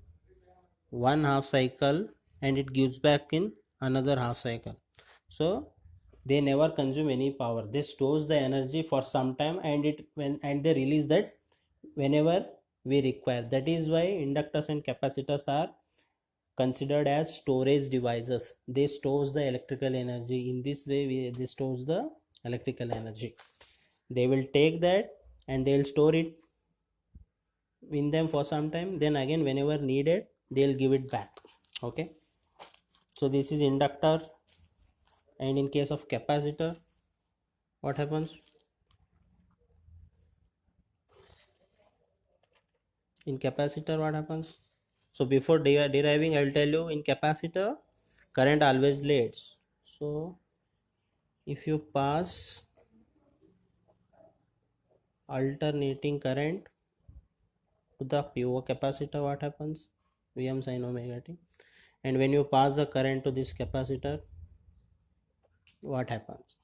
one half cycle and it gives back in another half cycle. So they never consume any power. They stores the energy for some time, and they release that whenever we require. That is why inductors and capacitors are considered as storage devices. They stores the electrical energy. In this way they stores the electrical energy. They will take that and they will store it in them for some time, then again whenever needed they'll give it back. Okay, so this is inductor. And in case of capacitor, what happens? In capacitor, what happens? So before deriving, I'll tell you, in capacitor current always leads. So if you pass alternating current to the pure capacitor, what happens? Vm sin omega t. And when you pass the current to this capacitor, what happens?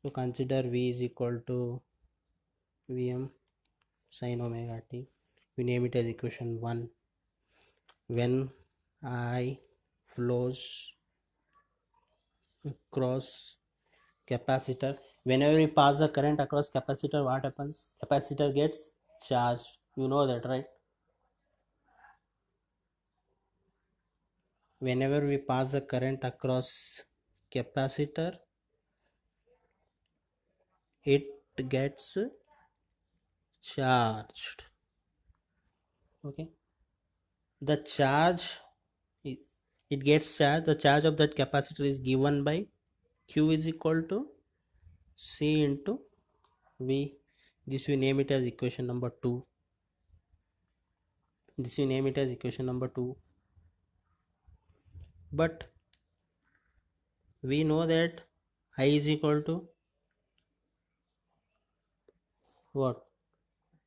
So consider V is equal to Vm sin omega t. We name it as equation 1. When I flows across capacitor, whenever we pass the current across capacitor, what happens? Capacitor gets charged. You know that, right? Whenever we pass the current across capacitor, it gets charged. Okay, the charge, it gets charged. The charge of that capacitor is given by Q is equal to C into V. This we name it as equation number 2. This we name it as equation number 2. But we know that I is equal to what?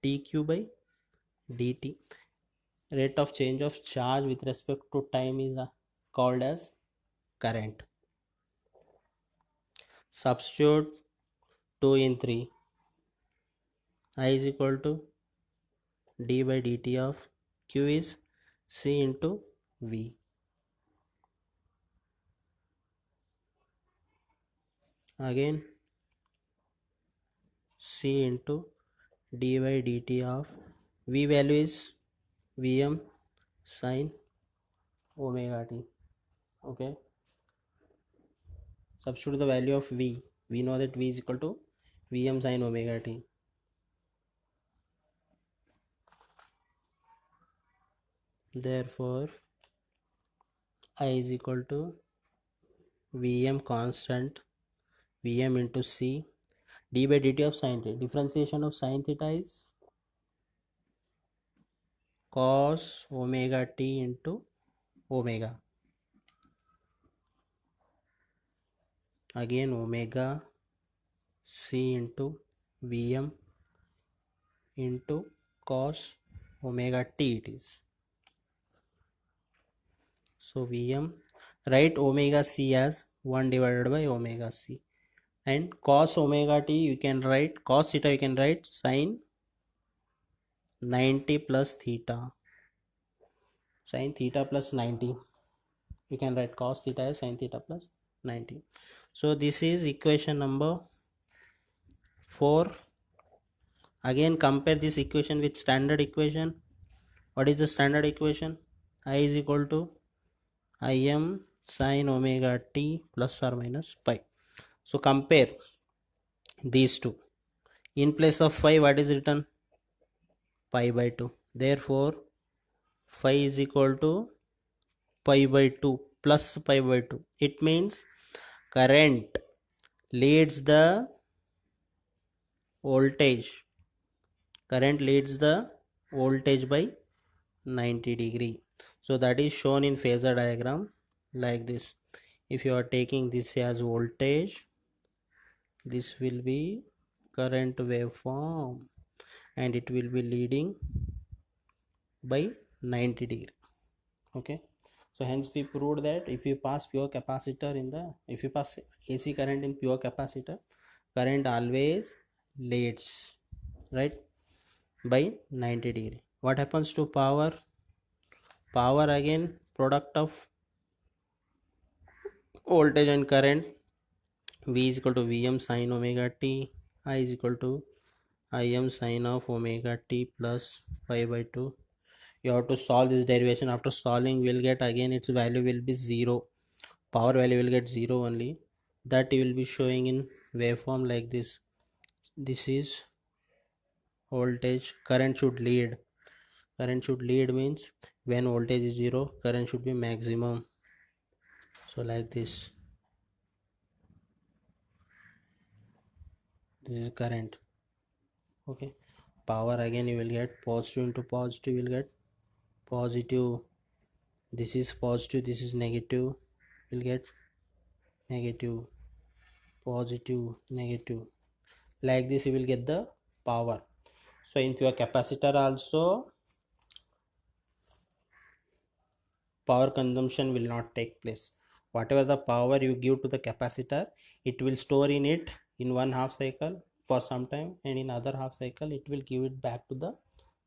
dq by dt. Rate of change of charge with respect to time is called as current. Substitute 2 in 3. I is equal to d by dt of q is c into v. Again c into d by dt of v value is Vm sin omega t. Okay, substitute the value of V. We know that V is equal to Vm sin omega t. Therefore I is equal to Vm constant, Vm into C, d by dt of sin theta. Differentiation of sin theta is cos omega t into omega. Again omega C into Vm into cos omega t it is. So Vm, write omega C as 1 divided by omega C, and cos omega t you can write, cos theta you can write sin 90 plus theta. Sin theta plus 90, you can write cos theta as sin theta plus 90. So this is equation number 4. Again compare this equation with standard equation. What is the standard equation? I is equal to Im sin omega t plus or minus pi. So compare these two. In place of phi, what is written? Pi by 2. Therefore phi is equal to pi by 2 plus pi by 2. It means current leads the voltage. Current leads the voltage by 90 degree. So that is shown in phasor diagram like this. If you are taking this as voltage, this will be current waveform and it will be leading by 90 degree. Okay, so hence we proved that if you pass pure capacitor if you pass AC current in pure capacitor, current always leads, right, by 90 degree. What happens to power? Power again product of voltage and current. V is equal to Vm sin omega t, I is equal to Im sin of omega t plus pi by 2. You have to solve this derivation. After solving, we'll get again its value will be 0. Power value will get 0 only. That you will be showing in waveform like this. This is voltage. Current should lead. Current should lead means when voltage is 0, current should be maximum. So like this. This is current. Okay. Power again you will get positive into positive, you will get positive. This is positive, this is negative, you will get negative, positive, negative. Like this you will get the power. So in pure capacitor also power consumption will not take place. Whatever the power you give to the capacitor, it will store in it in one half cycle for some time, and in other half cycle it will give it back to the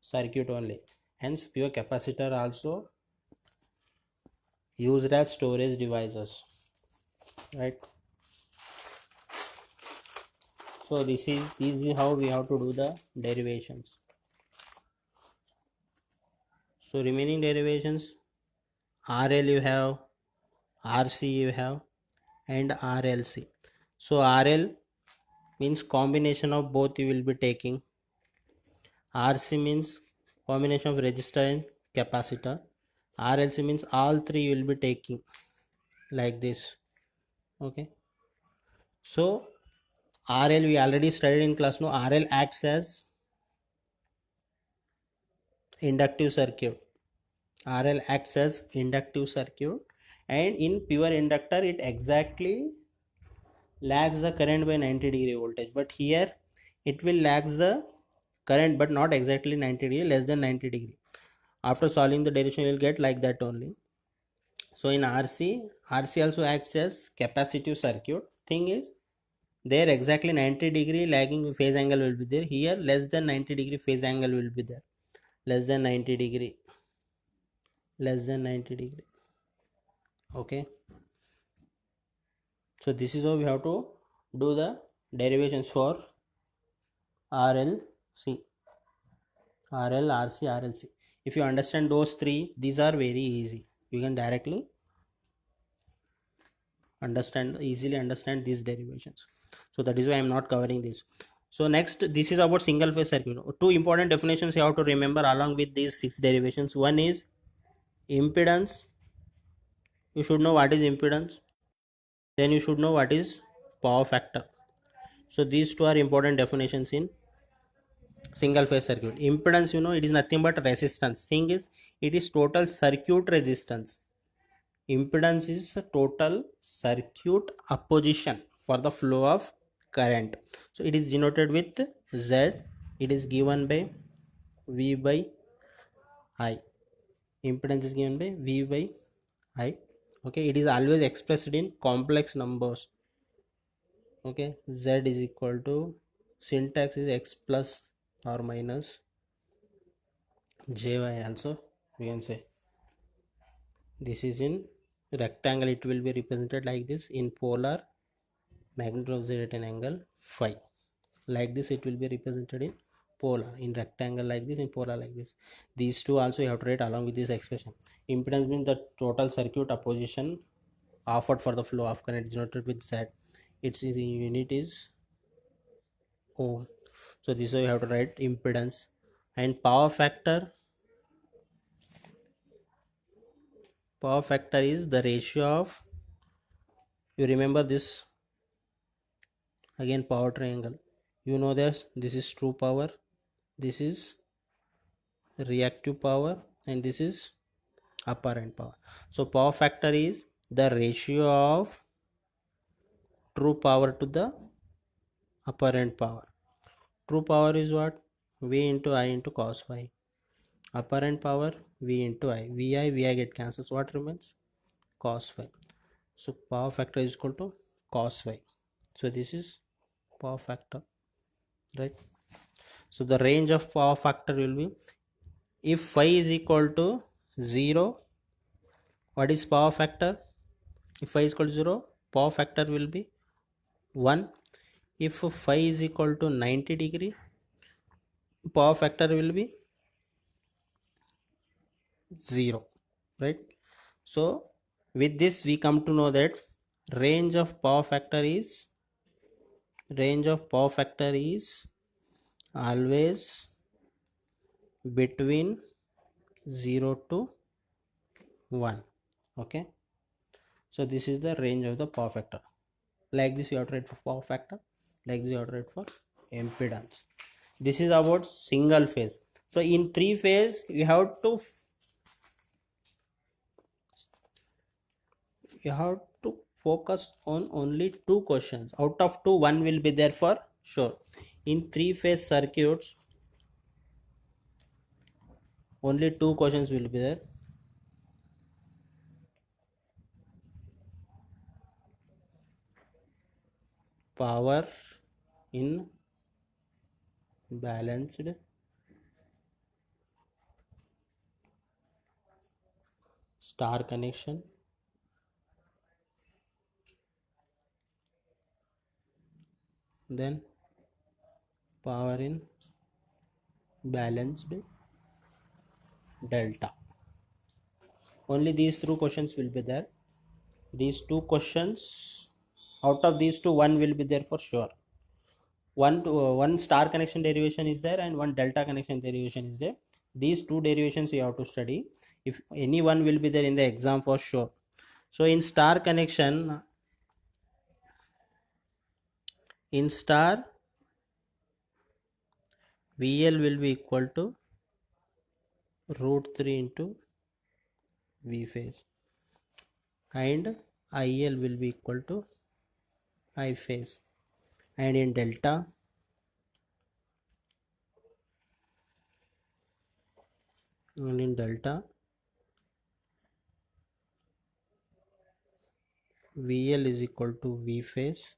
circuit only. Hence pure capacitor also used as storage devices, right? So this is how we have to do the derivations. So remaining derivations, RL you have, RC you have, and RLC. So RL means combination of both you will be taking. RC means combination of resistor and capacitor. RLC means all three you will be taking like this. Okay. So RL we already studied in class. No, RL acts as inductive circuit. RL acts as inductive circuit, and in pure inductor it exactly lags the current by 90-degree voltage, but here it will lags the current but not exactly 90 degree, less than 90 degree. After solving the derivation you will get like that only. So in RC also acts as capacitive circuit. Thing is there exactly 90 degree lagging phase angle will be there. Here less than 90 degree phase angle will be there. Less than 90 degree. Less than 90 degree. Okay. So this is how we have to do the derivations for RLC. RL, RC, RLC. If you understand those three, these are very easy. You can directly easily understand these derivations. So that is why I am not covering this. So next, this is about single phase circuit. Two important definitions you have to remember along with these 6 derivations. One is impedance. You should know what is impedance. Then you should know what is power factor. So these two are important definitions in single phase circuit. Impedance, you know, it is nothing but resistance. Thing is, it is total circuit resistance. Impedance is total circuit opposition for the flow of current. So it is denoted with Z. It is given by V by I. Impedance is given by V by I. Okay, it is always expressed in complex numbers. Okay, Z is equal to, syntax is X plus or minus JY also we can say. This is in rectangle, it will be represented like this. In polar, magnitude of Z at an angle phi. Like this it will be represented in polar. In rectangle like this, in polar like this. These two also you have to write along with this expression. Impedance means the total circuit opposition offered for the flow of current, denoted with Z. Its unit is ohm. So this is how you have to write impedance. And power factor is the ratio of, you remember this again, power triangle. You know this is true power, this is reactive power, and this is apparent power. So power factor is the ratio of true power to the apparent power. True power is what? V into I into cos phi. Apparent power V into I. Vi get cancels. What remains? Cos phi. So power factor is equal to cos phi. So this is power factor, right? So the range of power factor will be, if phi is equal to 0, what is power factor? If phi is equal to 0, power factor will be 1. If phi is equal to 90 degree, power factor will be 0, right? So with this we come to know that range of power factor is always between 0 to 1. Okay, so this is the range of the power factor. Like this you have to write for power factor, like this you have to write for impedance. This is about single phase. So in three phase you have to focus on only two questions. Out of two, one will be there for sure. In three phase circuits, only two questions will be there. Power in balanced star connection, then power in balanced delta. Only these two questions will be there. These two questions, out of these two, one will be there for sure. One star connection derivation is there and one delta connection derivation is there. These two derivations you have to study. If any one will be there in the exam for sure. So in star connection, in star, VL will be equal to root 3 into V phase, and IL will be equal to I phase, and in delta, VL is equal to V phase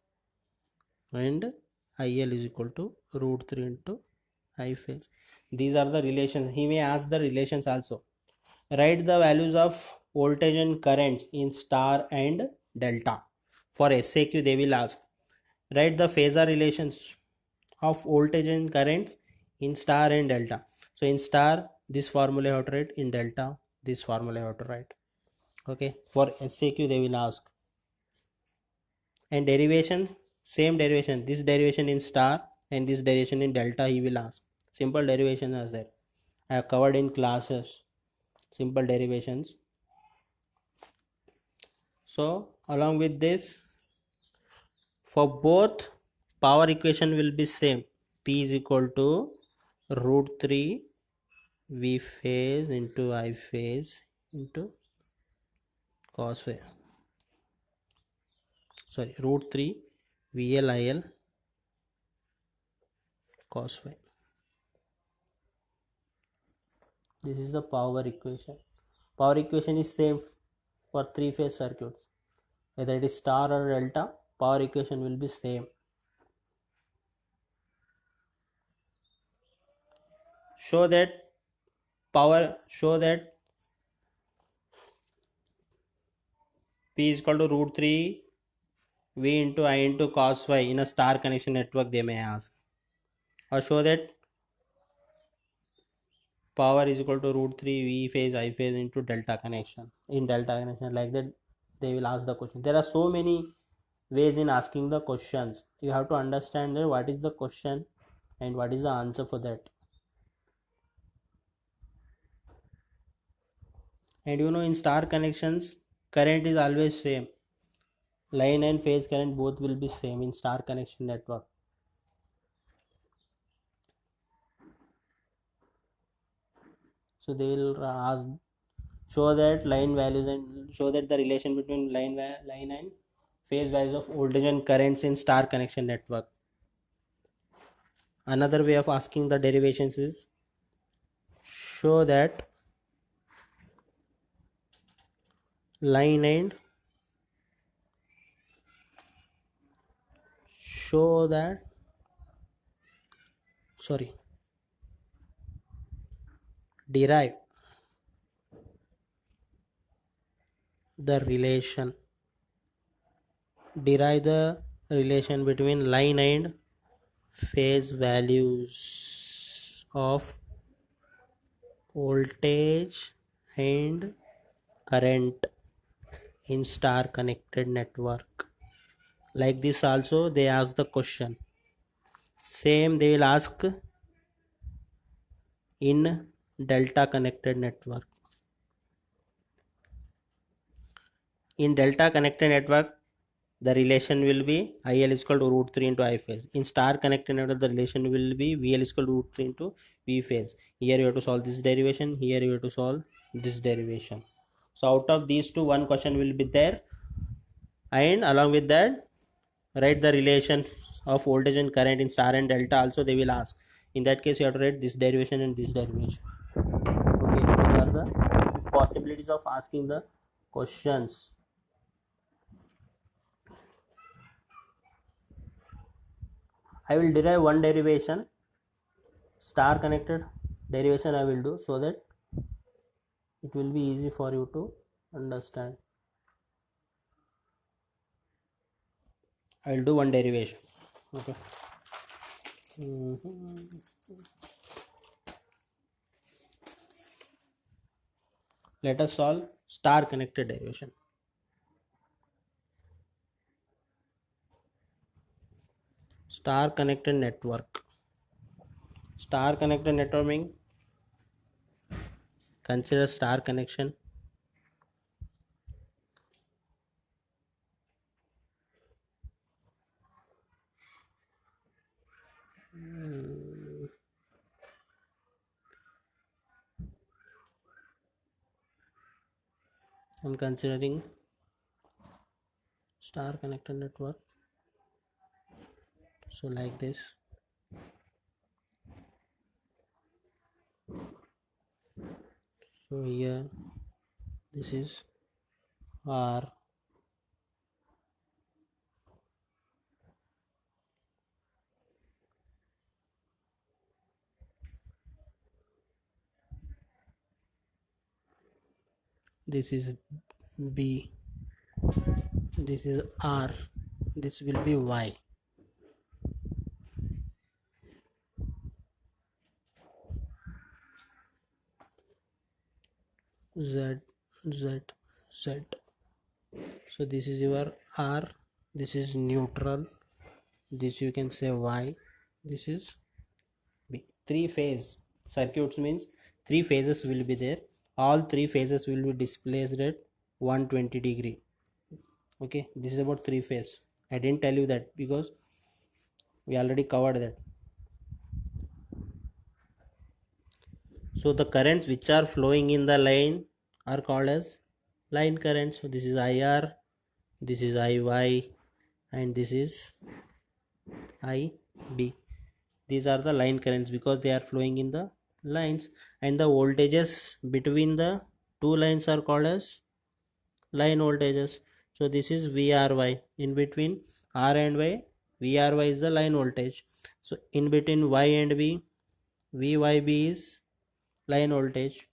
and IL is equal to root 3 into I phase. These are the relations. He may ask the relations also. Write the values of voltage and currents in star and delta. For SAQ they will ask. Write the phasor relations of voltage and currents in star and delta. So in star this formula you have to write, in delta this formula you have to write. Okay, for SAQ they will ask. And derivation, same derivation, this derivation in star and this derivation in delta he will ask. Simple derivation is there, I have covered in classes, simple derivations. So along with this, for both power equation will be same. P is equal to root 3 V phase into I phase into cos phi, sorry, root 3 VL IL cos phi. This is the power equation. Power equation is same for three phase circuits. Whether it is star or delta, power equation will be same. Show that P is equal to root 3 V into I into cos phi in a star connection network, they may ask. Or show that power is equal to root 3 V phase I phase into delta connection. In delta connection, like that they will ask the question. There are so many ways in asking the questions. You have to understand what is the question and what is the answer for that. And you know, in star connections, current is always same. Line and phase current both will be same in star connection network. So they will ask, show that line values and show that the relation between line and phase values of voltage and currents in star connection network. Another way of asking the derivations is, show that line and show that derive the relation, derive the relation between line and phase values of voltage and current in star connected network. Like this also they ask the question, same they will ask in delta connected network. In delta connected network, the relation will be IL is equal to root 3 into I phase. In star connected network, the relation will be VL is equal to root 3 into V phase. Here you have to solve this derivation, here you have to solve this derivation. So out of these two, one question will be there, and along with that, write the relation of voltage and current in star and delta also they will ask. In that case, you have to write this derivation and this derivation. Okay, these are the possibilities of asking the questions. I will derive one derivation, star connected derivation I will do, so that it will be easy for you to understand. I will do one derivation. Okay. Let us solve star connected derivation. Star connected network. Star connected network means consider star connection. I'm considering star connected network. So like this. So here this is R, this is B, this is R, this will be Y. Z, Z, Z. So this is your R, this is neutral, this you can say Y, this is B. Three phase circuits means three phases will be there. All three phases will be displaced at 120 degree. Okay, this is about three phase. I didn't tell you that because we already covered that. So the currents which are flowing in the line are called as line currents. So this is IR, this is IY, and this is IB. These are the line currents because they are flowing in the lines, and the voltages between the two lines are called as line voltages. So this is VRY. In between R and Y, VRY is the line voltage. So in between Y and B, VYB is line voltage.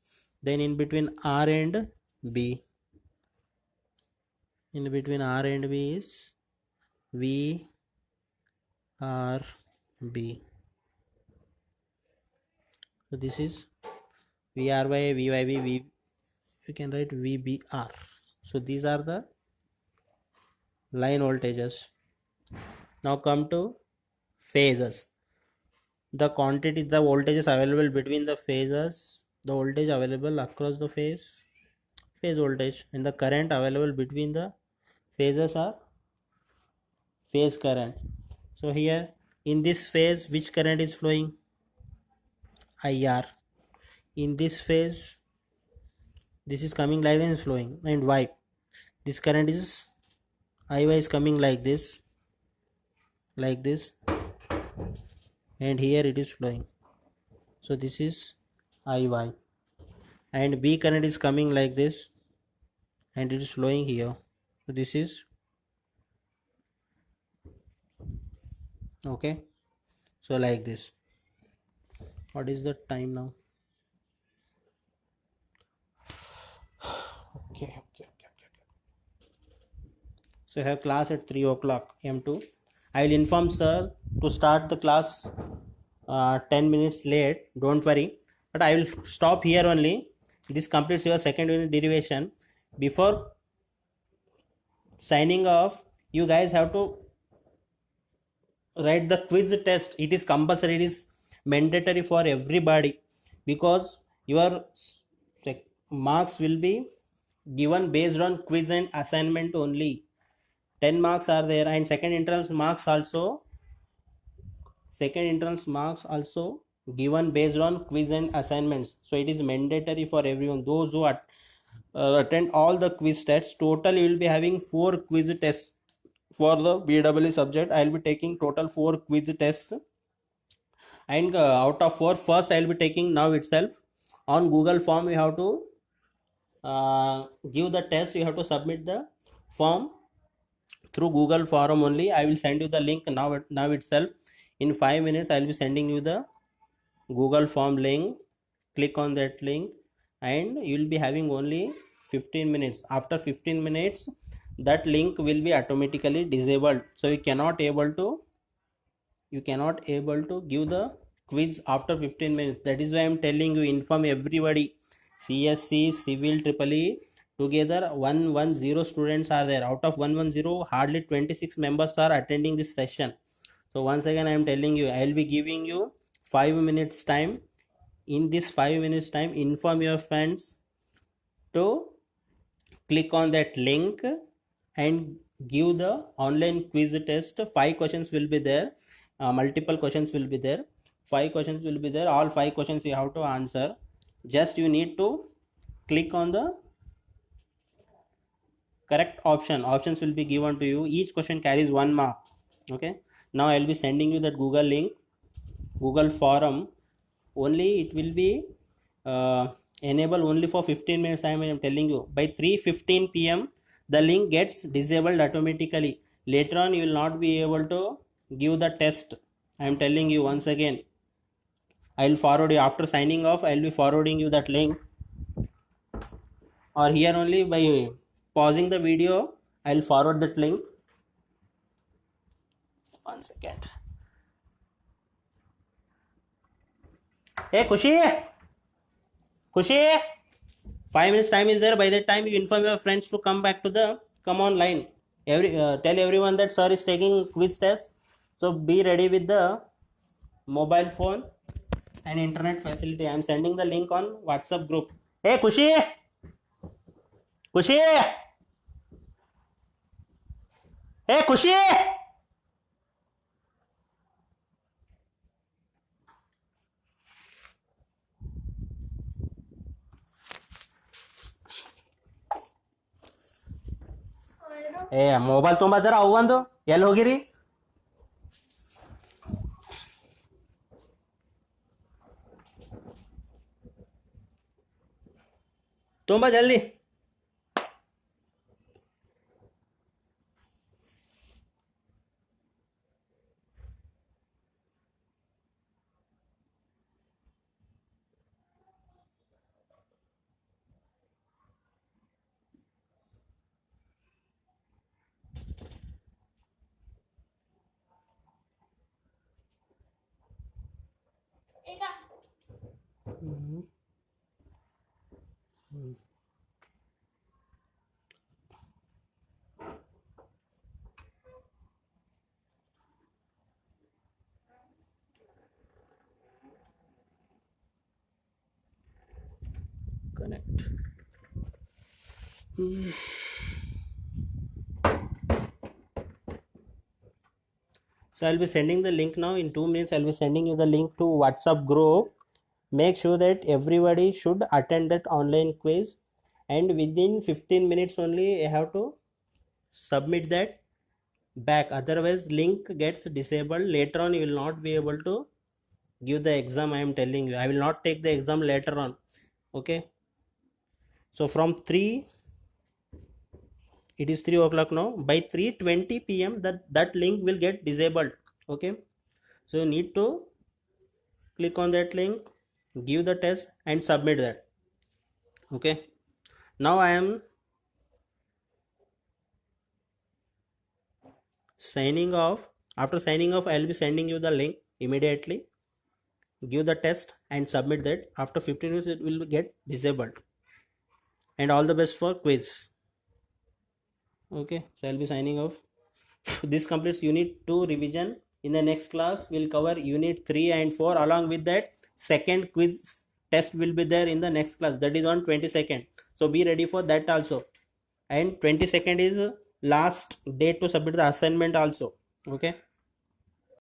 Then in between R and B, in between R and B is VRB. So this is VRY, VYB, you can write VBR. So these are the line voltages. Now come to phases. The quantity, the voltages available between the phases, the voltage available across the phase voltage, and the current available between the phases are phase current. So here in this phase, which current is flowing? IR. In this phase, this is coming like this, flowing, and Y. This current is IY is coming like this, and here it is flowing. So this is IY, and B current is coming like this, and it is flowing here. So this is okay. So like this. What is the time now? Okay. So I have class at 3 o'clock. M2. I will inform sir to start the class 10 minutes late. Don't worry. But I will stop here only. This completes your second unit derivation. Before signing off, you guys have to write the quiz test. It is compulsory. It is mandatory for everybody, because your marks will be given based on quiz and assignment only. 10 marks are there, and second internals marks also given based on quiz and assignments. So it is mandatory for everyone. Those who attend all the quiz tests, total you will be having 4 quiz tests for the BW subject. I will be taking total 4 quiz tests, and out of 4, first I will be taking now itself. On Google form you have to give the test. You have to submit the form through Google forum only. I will send you the link now itself. In 5 minutes I will be sending you the Google form link. Click on that link and you will be having only 15 minutes. After 15 minutes that link will be automatically disabled, so you cannot able to give the quiz after 15 minutes. That is why I am telling you, inform everybody. CSC, civil, triple E, together 110 students are there. Out of 110, hardly 26 members are attending this session. So once again I am telling you, I will be giving you 5 minutes time. In this 5 minutes time, inform your friends to click on that link and give the online quiz test. 5 questions will be there. Multiple questions will be there. 5 questions will be there. All 5 questions you have to answer. Just you need to click on the correct options will be given to you. Each question carries 1 mark. Okay, now I will be sending you that Google link, Google forum only. It will be enable only for 15 minutes. I am telling you, by 3:15 p.m. the link gets disabled automatically. Later on you will not be able to give the test. I am telling you once again. I will forward you after signing off. I will be forwarding you that link, or here only by pausing the video I will forward that link. One second. Hey Kushi, 5 minutes time is there. By that time you inform your friends to come online. Tell everyone that sir is taking quiz test, so be ready with the mobile phone and internet facility. I am sending the link on WhatsApp group. Hey Kushi, hey Kushi. ಏ mobile ತುಂಬ ಜರ ಅವು ಒಂದು ಎಲ್ಲಿ ಹೋಗಿರಿ? ತುಂಬ ಜಲ್ದಿ. Connect. So I'll be sending the link now. In 2 minutes I'll be sending you the link to WhatsApp group. Make sure that everybody should attend that online quiz, and within 15 minutes only you have to submit that back. Otherwise link gets disabled. Later on you will not be able to give the exam. I am telling you, I will not take the exam later on. Okay, so from 3, it is 3 o'clock now. By 3:20 p.m. that link will get disabled. Okay, so you need to click on that link, give the test and submit that. Okay, now I am signing off. After signing off, I'll be sending you the link immediately. Give the test and submit that. After 15 minutes it will get disabled. And all the best for quiz. Okay, so I'll be signing off. This completes unit 2 revision. In the next class we'll cover unit 3 and 4. Along with that, second quiz test will be there in the next class, that is on 22nd. So be ready for that also. And 22nd is last date to submit the assignment also. Okay.